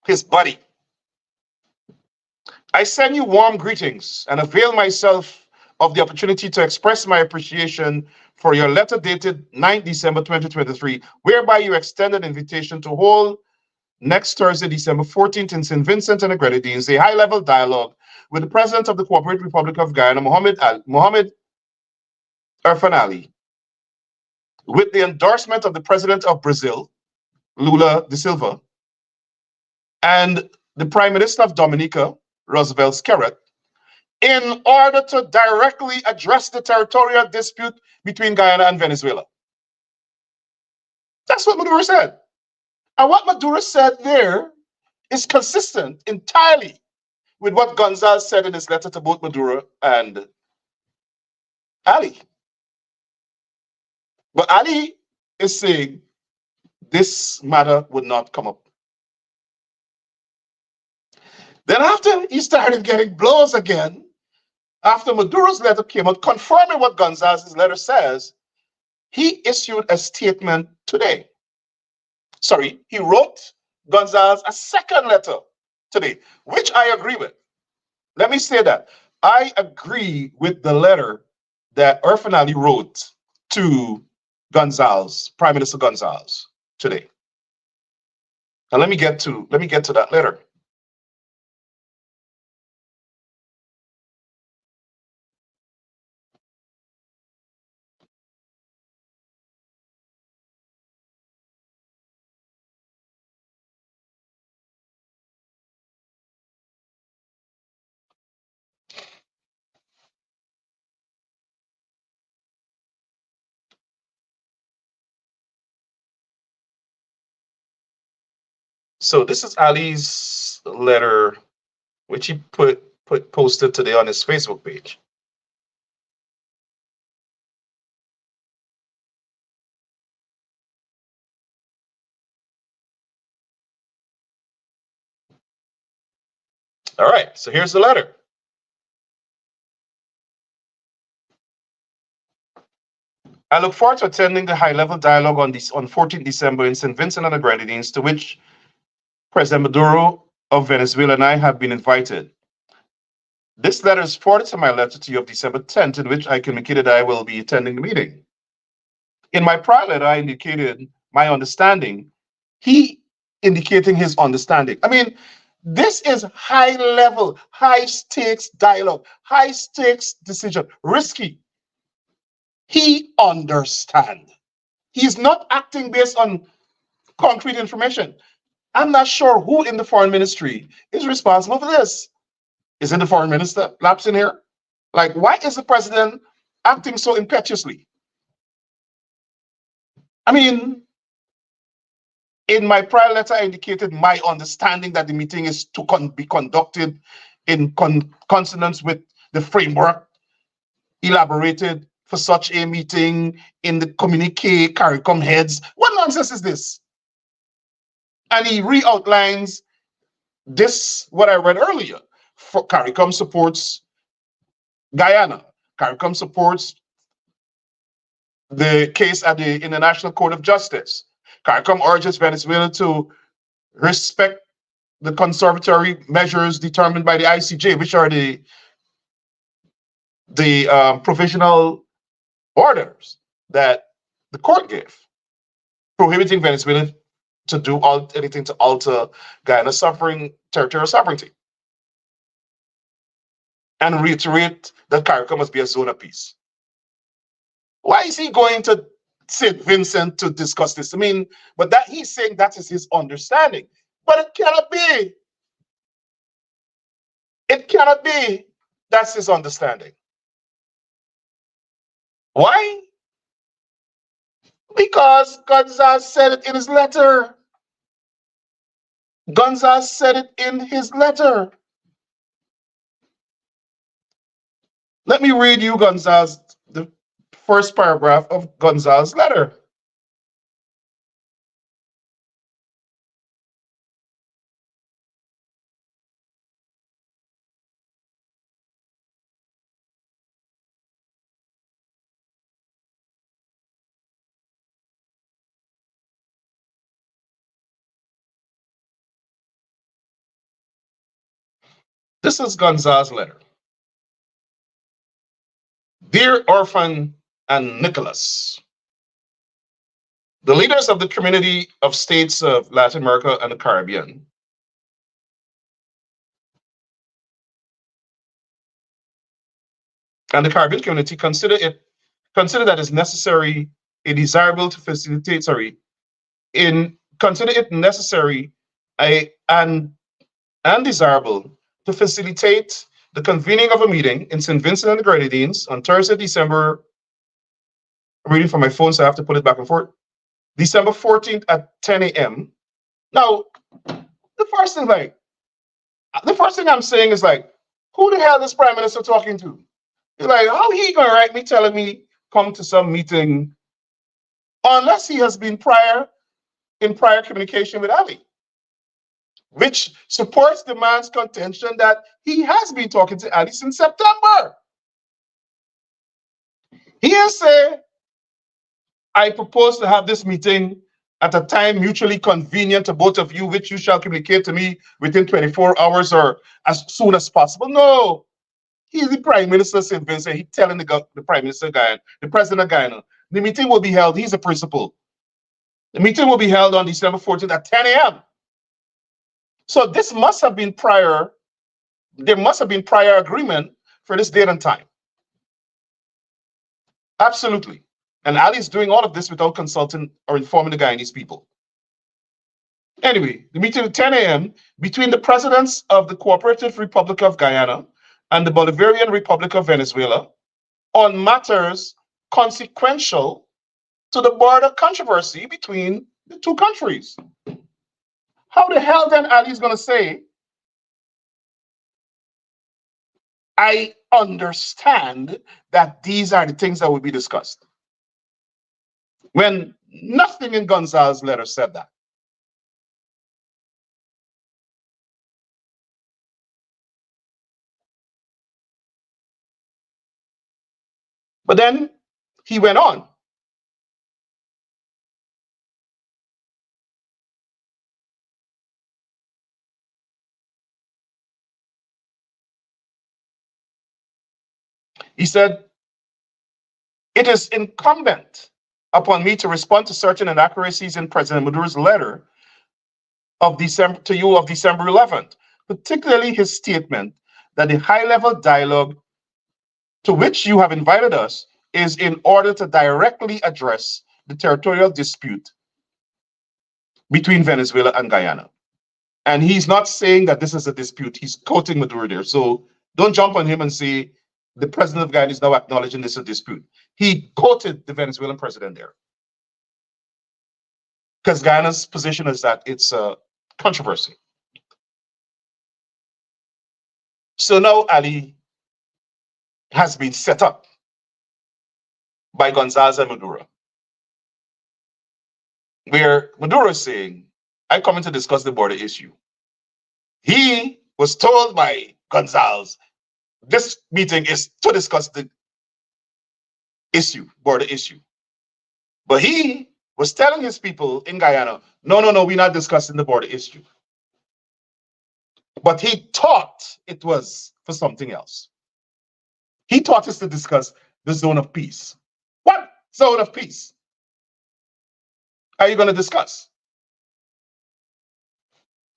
his buddy, I send you warm greetings and avail myself of the opportunity to express my appreciation for your letter dated 9 December 2023, whereby you extended invitation to hold next Thursday, December 14th in St. Vincent and the Grenadines, a high-level dialogue with the President of the Cooperative Republic of Guyana, Mohamed Irfan Ali, with the endorsement of the President of Brazil, Lula da Silva, and the Prime Minister of Dominica, Roosevelt Skerrit, in order to directly address the territorial dispute between Guyana and Venezuela. That's what Maduro said. And what Maduro said there is consistent entirely with what Gonzalez said in his letter to both Maduro and Ali. But Ali is saying this matter would not come up. Then after he started getting blows again, after Maduro's letter came out confirming what Gonzalez's letter says, he issued a statement today. Sorry, he wrote Gonzalez a second letter today, which I agree with. Let me say that. I agree with the letter that Irfan Ali wrote to Gonzalez, Prime Minister Gonzalez, today. Now let me get to that letter. So this is Ali's letter, which he posted today on his Facebook page. All right, so here's the letter. I look forward to attending the high-level dialogue on 14 December in St. Vincent and the Grenadines, to which President Maduro of Venezuela and I have been invited. This letter is forwarded to my letter to you of December 10th, in which I communicated I will be attending the meeting. In my prior letter, I indicated my understanding, he indicating his understanding. I mean, this is high level, high stakes dialogue, high stakes decision, risky. He understands. He's not acting based on concrete information. I'm not sure who in the foreign ministry is responsible for this. Is it the foreign minister lapsing here? Like, why is the president acting so impetuously? I mean, in my prior letter, I indicated my understanding that the meeting is to be conducted in consonance with the framework elaborated for such a meeting in the communique CARICOM heads. What nonsense is this? And he re-outlines this, what I read earlier. CARICOM supports Guyana. CARICOM supports the case at the International Court of Justice. CARICOM urges Venezuela to respect the conservatory measures determined by the ICJ, which are the provisional orders that the court gave, prohibiting Venezuela to do anything to alter Guyana's territorial sovereignty, and reiterate that CARICOM must be a zone of peace. Why is he going to St. Vincent to discuss this? I mean, but that he's saying that is his understanding. But it cannot be. It cannot be. That's his understanding. Why? Because Gonzalez said it in his letter. Gonzalez said it in his letter. Let me read you Gonzalez, the first paragraph of Gonzalez's letter. This is Gonzalez's letter. Dear Orphan and Nicholas, the leaders of the community of states of Latin America and the Caribbean and the Caribbean community consider that it's necessary, desirable to facilitate, consider it necessary and desirable to facilitate the convening of a meeting in St. Vincent and the Grenadines on Thursday, December, I'm reading from my phone, so I have to put it back and forth, December 14th at 10 a.m. Now, the first thing I'm saying is like, who the hell is Prime Minister talking to? You're like, how he gonna write me telling me come to some meeting unless he has been in prior communication with Ali, which supports the man's contention that he has been talking to Ali since September. He has said, I propose to have this meeting at a time mutually convenient to both of you, which you shall communicate to me within 24 hours or as soon as possible. No, he's the Prime Minister St. Vincent. He's telling the Prime Minister Guyana, the President of Guyana, the meeting will be held. He's a principal. The meeting will be held on December 14th at 10 a.m. So this must have been prior. There must have been prior agreement for this date and time. Absolutely. And Ali is doing all of this without consulting or informing the Guyanese people. Anyway, the meeting at 10 a.m. between the presidents of the Cooperative Republic of Guyana and the Bolivarian Republic of Venezuela on matters consequential to the border controversy between the two countries. How the hell then Ali is going to say, I understand that these are the things that will be discussed, when nothing in Gonzalez's letter said that? But then he went on. He said, it is incumbent upon me to respond to certain inaccuracies in President Maduro's letter of December 11th, particularly his statement that the high-level dialogue to which you have invited us is in order to directly address the territorial dispute between Venezuela and Guyana. And he's not saying that this is a dispute. He's quoting Maduro there. So don't jump on him and say the president of Guyana is now acknowledging this is a dispute. He quoted the Venezuelan president there, because Guyana's position is that it's a controversy. So now Ali has been set up by Gonzalez and Maduro, where Maduro is saying, I come in to discuss the border issue. He was told by Gonzalez, this meeting is to discuss the issue, border issue. But he was telling his people in Guyana, no, we're not discussing the border issue. But he thought it was for something else. He taught us to discuss the zone of peace. What zone of peace are you going to discuss?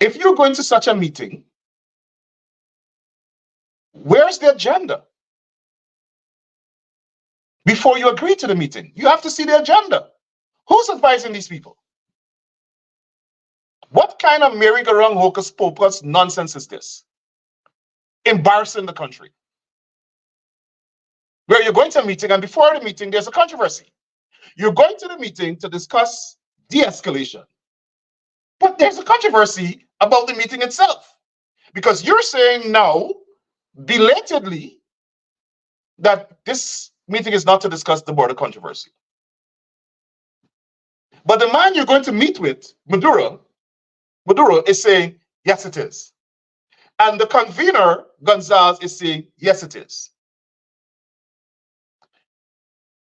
If you're going to such a meeting, where's the agenda? Before you agree to the meeting, you have to see the agenda. Who's advising these people? What kind of merry-go-round hocus pocus nonsense is this? Embarrassing the country. Where you're going to a meeting and before the meeting, there's a controversy. You're going to the meeting to discuss de-escalation. But there's a controversy about the meeting itself, because you're saying now, belatedly, that this meeting is not to discuss the border controversy. But the man you're going to meet with, Maduro, is saying, yes, it is. And the convener, Gonzalez, is saying, yes, it is.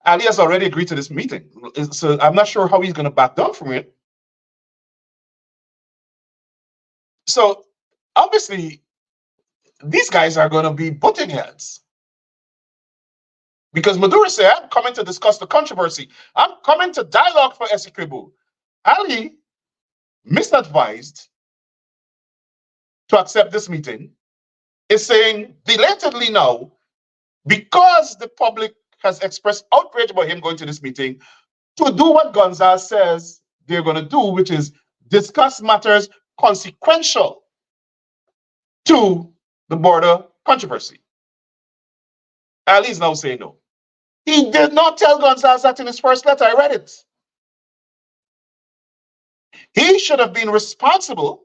Ali has already agreed to this meeting. So I'm not sure how he's going to back down from it. So obviously, these guys are going to be butting heads. Because Maduro said, I'm coming to discuss the controversy. I'm coming to dialogue for Essequibo. Ali, misadvised to accept this meeting, is saying belatedly now, because the public has expressed outrage about him going to this meeting, to do what Gonzalez says they're going to do, which is discuss matters consequential to the border controversy. Ali is now saying no. He did not tell Gonzalez that in his first letter. I read it. He should have been responsible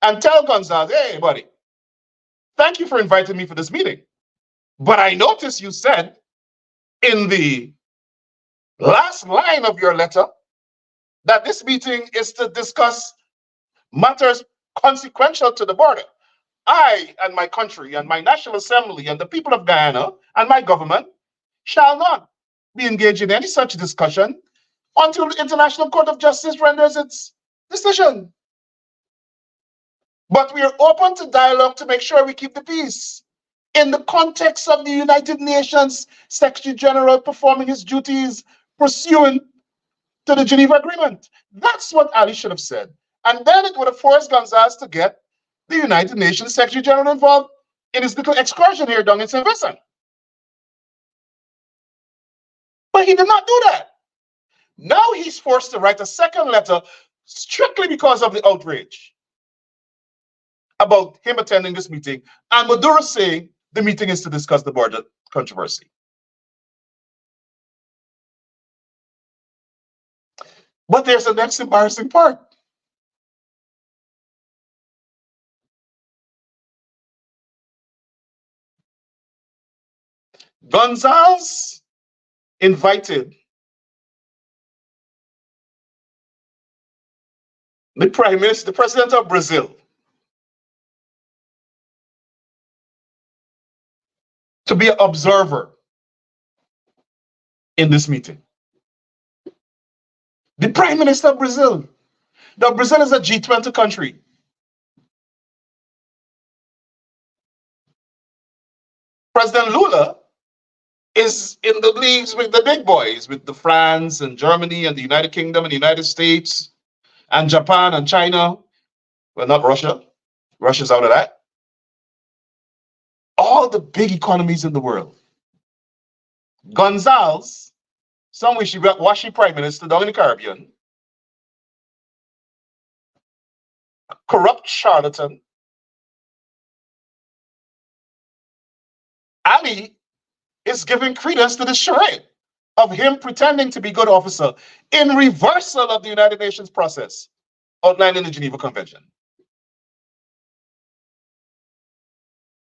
and tell Gonzalez, hey, buddy, thank you for inviting me for this meeting. But I noticed you said in the last line of your letter that this meeting is to discuss matters consequential to the border. I and my country and my National Assembly and the people of Guyana and my government shall not be engaged in any such discussion until the International Court of Justice renders its decision. But we are open to dialogue to make sure we keep the peace in the context of the United Nations Secretary General performing his duties pursuant to the Geneva Agreement. That's what Ali should have said. And then it would have forced Gonzalez to get the United Nations Secretary General involved in his little excursion here down in St. Vincent. But he did not do that. Now he's forced to write a second letter strictly because of the outrage about him attending this meeting, and Maduro saying the meeting is to discuss the border controversy. But there's the next embarrassing part. Gonzalez invited the Prime Minister, the President of Brazil, to be an observer in this meeting. The Prime Minister of Brazil. Now, Brazil is a G20 country. President Lula is in the leagues with the big boys, with the France and Germany and the United Kingdom and the United States and Japan and China. Well, not Russia. Russia's out of that. All the big economies in the world. Gonzalez, some wishy-washy prime minister down in the Caribbean, corrupt charlatan. Ali is giving credence to the charade of him pretending to be good officer in reversal of the United Nations process outlined in the Geneva Convention.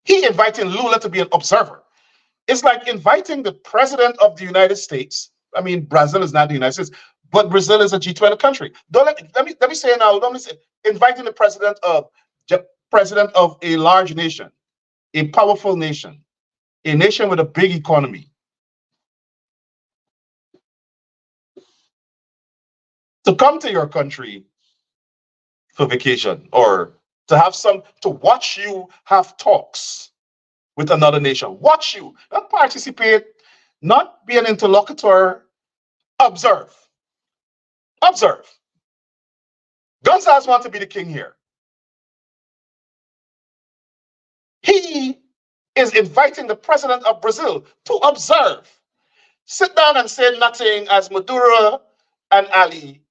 He inviting Lula to be an observer. It's like inviting the president of the United States. I mean, Brazil is not the United States, but Brazil is a G20 country. Let me say now, inviting the president of a large nation, a powerful nation, a nation with a big economy, to come to your country for vacation, or to watch you have talks with another nation. Watch you, not participate, not be an interlocutor. Observe. Observe. Gonzalez wants to be the king here. He is inviting the president of Brazil to observe. Sit down and say nothing as Maduro and Ali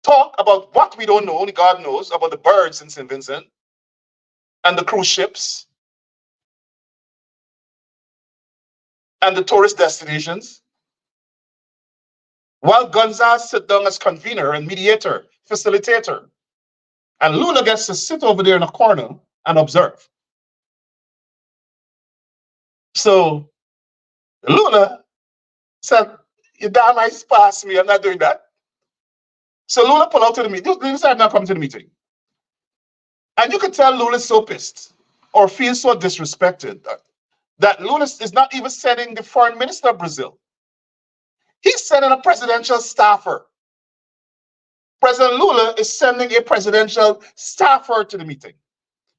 talk about what we don't know, only God knows, about the birds in St. Vincent and the cruise ships and the tourist destinations. while Gonzalez sit down as convener and mediator, facilitator, and Lula gets to sit over there in a corner and observe. So Lula said, "You damn nice pass me, I'm not doing that." So Lula pulled out to the meeting. He decided not come to the meeting. And you could tell Lula's so pissed or feels so disrespected that Lula is not even sending the foreign minister of Brazil. He's sending a presidential staffer. President Lula is sending a presidential staffer to the meeting,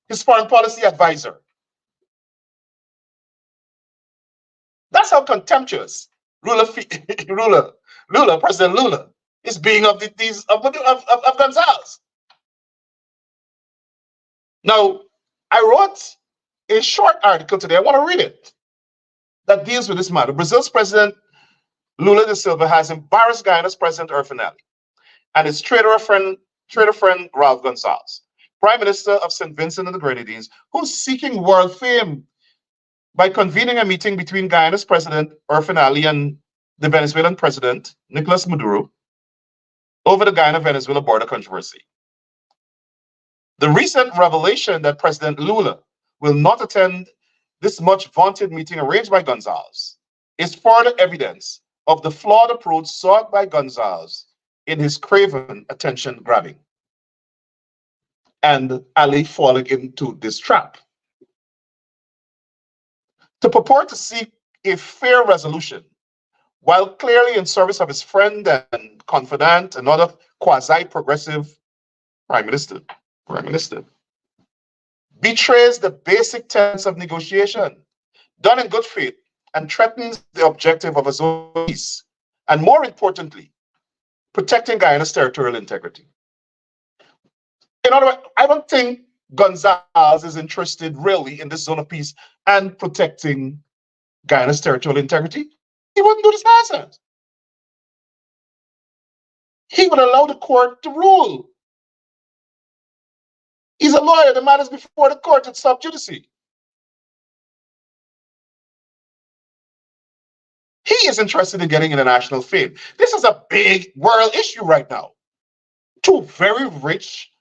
his foreign policy advisor. That's how contemptuous President Lula is being of Gonzalez. Now, I wrote a short article today. I want to read it that deals with this matter. Brazil's President Lula da Silva has embarrassed Guyana's President Urfinelli and his traitor friend Ralph Gonzalez, Prime Minister of St. Vincent and the Grenadines, who's seeking world fame by convening a meeting between Guyana's President Urfinelli and the Venezuelan President Nicolas Maduro over the Guyana-Venezuela border controversy. The recent revelation that President Lula will not attend this much vaunted meeting arranged by Gonzalez is further evidence of the flawed approach sought by Gonzalez in his craven attention grabbing, and Ali falling into this trap. To purport to seek a fair resolution, while clearly in service of his friend and confidant, another quasi-progressive prime minister, betrays the basic tenets of negotiation, done in good faith, and threatens the objective of a zone of peace, and more importantly, protecting Guyana's territorial integrity. In other words, I don't think Gonzalez is interested really in this zone of peace and protecting Guyana's territorial integrity. He wouldn't do this nonsense. He would allow the court to rule. He's a lawyer. The matter is before the court. It's sub judice. He is interested in getting international fame. This is a big world issue right now. Two very rich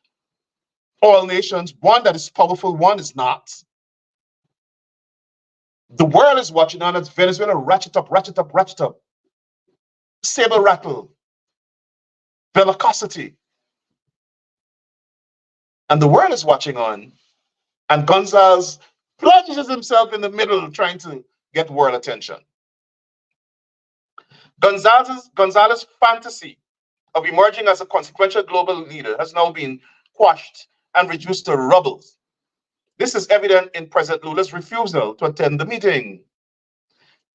oil nations, one that is powerful, one is not. The world is watching on as Venezuela ratchet up. Saber rattle, bellicosity. And the world is watching on, and Gonzalez plunges himself in the middle trying to get world attention. Gonzalez's fantasy of emerging as a consequential global leader has now been quashed and reduced to rubble. This is evident in President Lula's refusal to attend the meeting.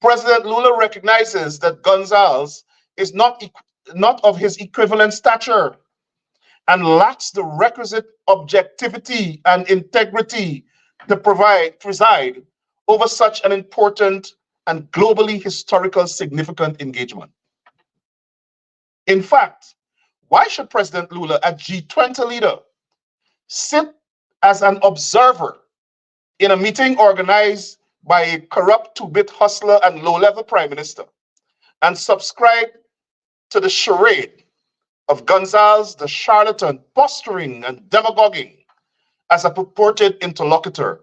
President Lula recognizes that Gonzalez is not of his equivalent stature and lacks the requisite objectivity and integrity to preside over such an important and globally historical significant engagement. In fact, why should President Lula, a G20 leader, sit as an observer in a meeting organized by a corrupt two-bit hustler and low-level prime minister and subscribe to the charade of Gonzalez, the charlatan, posturing and demagoguing as a purported interlocutor,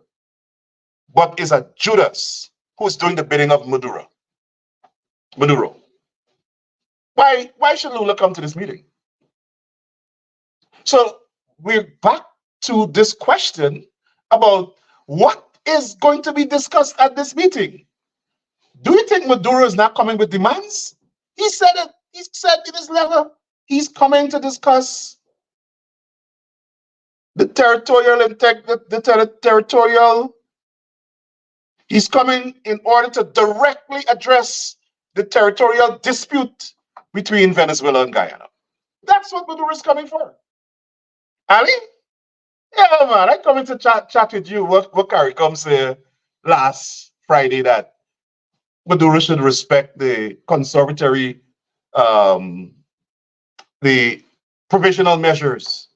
but is a Judas who's doing the bidding of Maduro? Why should Lula come to this meeting? So we're back to this question about what is going to be discussed at this meeting. Do you think Maduro is not coming with demands? He said it. He said in his letter he's coming to discuss the territorial territorial. He's coming in order to directly address the territorial dispute between Venezuela and Guyana. That's what Maduro is coming for. Ali? Yeah, man, I come in to chat with you. What CARICOM say last Friday that Maduro should respect the conservatory, the provisional measures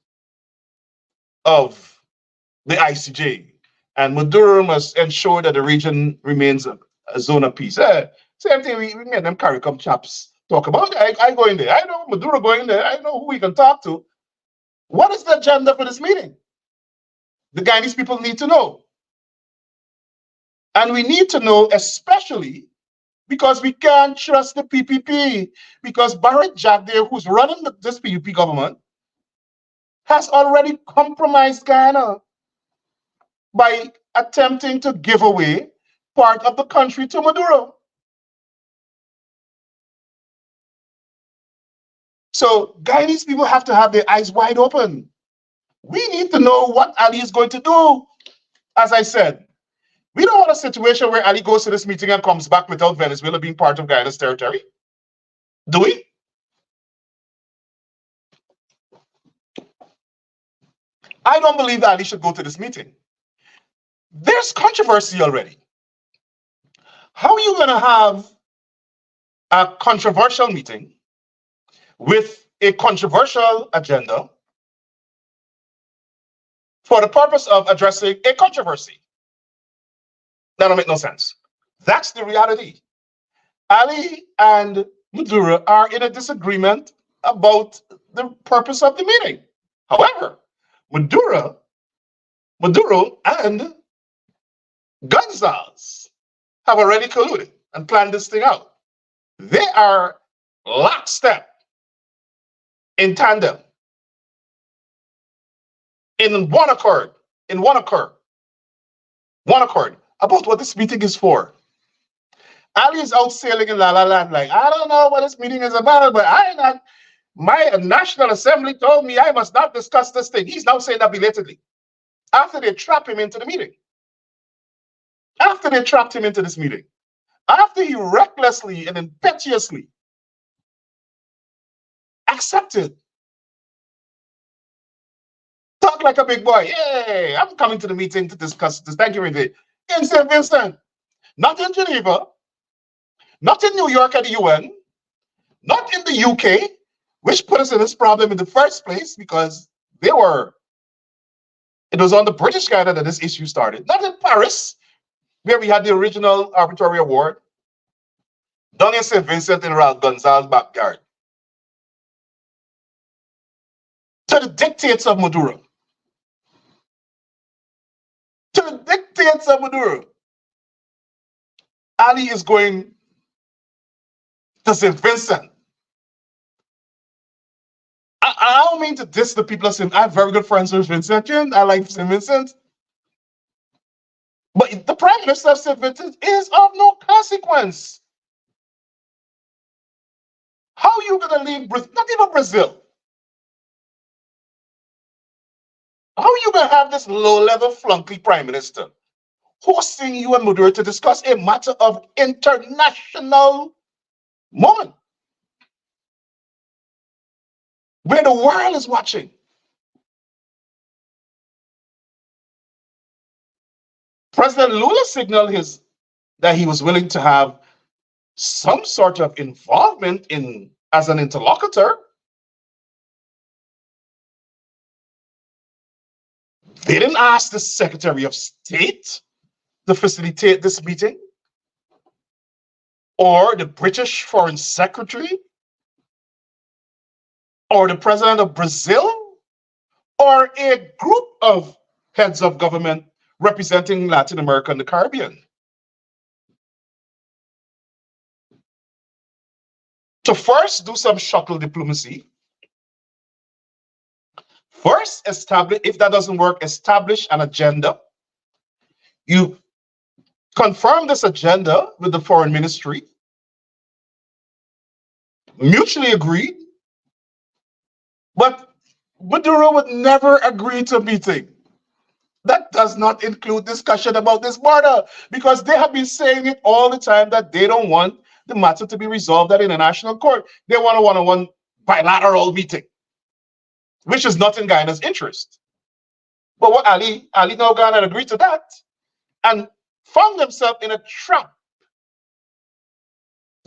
of the ICJ, and Maduro must ensure that the region remains a zone of peace. Same thing, we made them CARICOM chaps talk about it. I go in there. I know Maduro going there. I know who we can talk to. What is the agenda for this meeting? The Guyanese people need to know. And we need to know, especially because we can't trust the PPP, because Barrett Jack there, who's running this PUP government, has already compromised Guyana by attempting to give away part of the country to Maduro. So Guyanese people have to have their eyes wide open. We need to know what Ali is going to do. As I said, we don't want a situation where Ali goes to this meeting and comes back without Venezuela being part of Guyana's territory. Do we? I don't believe Ali should go to this meeting. There's controversy already. How are you going to have a controversial meeting with a controversial agenda for the purpose of addressing a controversy? That don't make no sense. That's the reality. Ali and Maduro are in a disagreement about the purpose of the meeting. However, Maduro and Gonzalez have already colluded and planned this thing out. They are lockstep, in tandem, in one accord, about what this meeting is for. Ali is out sailing in La La Land like, I don't know what this meeting is about, but my National Assembly told me I must not discuss this thing. He's now saying that belatedly, after they trap him into the meeting. After they trapped him into this meeting. After he recklessly and impetuously accepted. Talk like a big boy. Hey, I'm coming to the meeting to discuss this. Thank you, Randy. In St. Vincent, not in Geneva, not in New York at the UN, not in the UK, which put us in this problem in the first place because it was on the British Guiana that this issue started. Not in Paris, where we had the original arbitrary award, done in St. Vincent in Raul Gonzalez's backyard. To the dictates of Maduro. To the dictates of Maduro. Ali is going to St. Vincent. I don't mean to diss the people of St. I have very good friends with Vincent. I like St. Vincent. But the Prime Minister of St. Vincent is of no consequence. How are you going to leave Brazil? Not even Brazil. How are you going to have this low-level flunky Prime Minister hosting you and Maduro to discuss a matter of international moment where the world is watching? President Lula signaled that he was willing to have some sort of involvement as an interlocutor. They didn't ask the Secretary of State to facilitate this meeting, or the British Foreign Secretary, or the President of Brazil, or a group of heads of government representing Latin America and the Caribbean. To first do some shuttle diplomacy. First, establish, if that doesn't work, establish an agenda. You confirm this agenda with the foreign ministry, mutually agreed, but Maduro would never agree to a meeting. That does not include discussion about this border, because they have been saying it all the time that they don't want the matter to be resolved at international court. They want a one-on-one bilateral meeting, which is not in Guyana's interest. But what Ali now gone and agreed to that and found himself in a trap.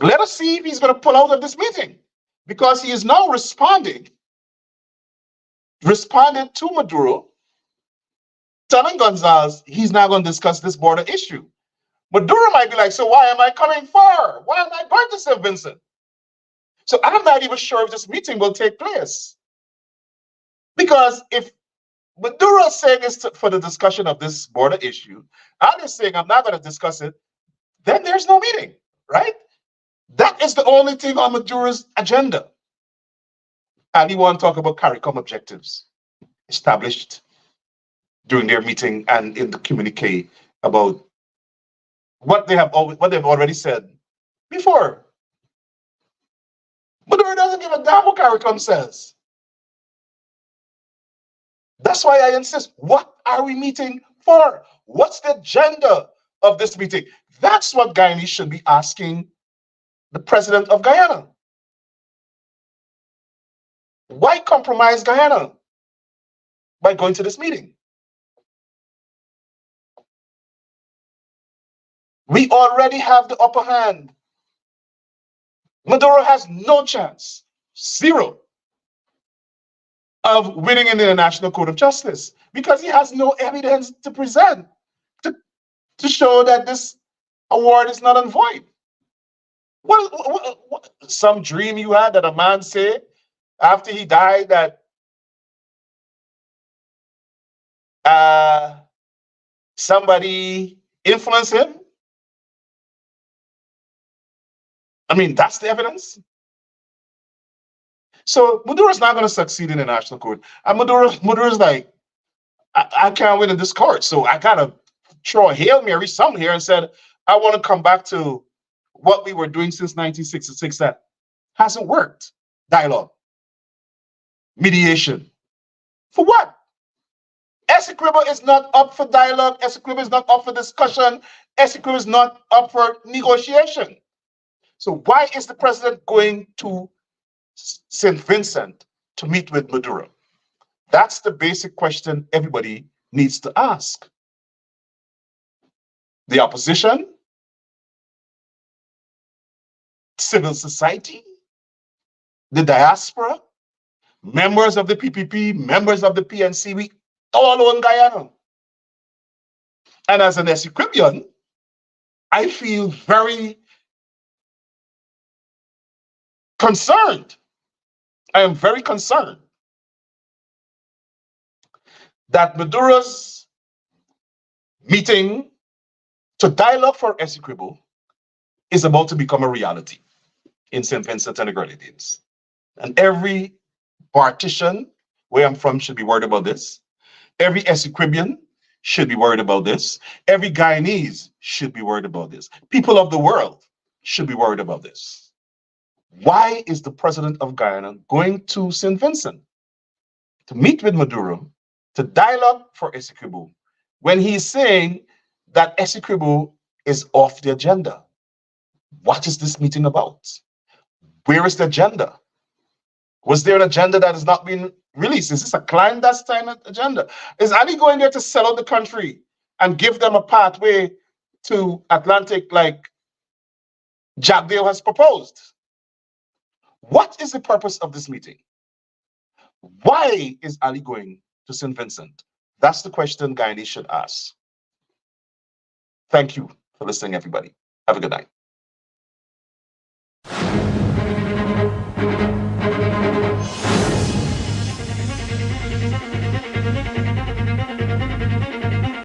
Let us see if he's going to pull out of this meeting, because he is now responding to Maduro, telling Gonzalez he's not going to discuss this border issue. Maduro might be like, so why am I coming for? Why am I going to St. Vincent? So I'm not even sure if this meeting will take place. Because if Maduro is saying it's for the discussion of this border issue, Ali is saying I'm not going to discuss it, then there's no meeting, right? That is the only thing on Maduro's agenda. And he want to talk about CARICOM objectives established during their meeting and in the communique about what they've already said before. Maduro doesn't give a damn what CARICOM says. That's why I insist, what are we meeting for? What's the agenda of this meeting? That's what Guyanese should be asking the president of Guyana. Why compromise Guyana by going to this meeting? We already have the upper hand. Maduro has no chance, zero, of winning in the International Court of Justice because he has no evidence to present to show that this award is null and void. What, some dream you had that a man said after he died that somebody influenced him? I mean, that's the evidence. So Maduro's not going to succeed in the national court. And Maduro's like, I can't win in this court. So I got to throw a Hail Mary somewhere here and said, I want to come back to what we were doing since 1966 that hasn't worked. Dialogue, mediation. For what? Essequibo is not up for dialogue. Essequibo is not up for discussion. Essequibo is not up for negotiation. So why is the president going to St. Vincent to meet with Maduro? That's the basic question everybody needs to ask. The opposition, civil society, the diaspora, members of the PPP, members of the PNC, we all own Guyana. And as an Essequibian, I feel very concerned. I am very concerned that Maduro's meeting to dialogue for Essequibo is about to become a reality in St. Vincent and the Grenadines. And every partition where I'm from should be worried about this. Every Essequibian should be worried about this. Every Guyanese should be worried about this. People of the world should be worried about this. Why is the president of Guyana going to St. Vincent to meet with Maduro to dialogue for Essequibo when he's saying that Essequibo is off the agenda? What is this meeting about? Where is the agenda? Was there an agenda that has not been released? Is this a clandestine agenda? Is Ali going there to sell out the country and give them a pathway to Atlantic like Jack Dale has proposed? What is the purpose of this meeting? Why is Ali going to St. Vincent? That's the question Guyanese should ask. Thank you for listening, everybody. Have a good night.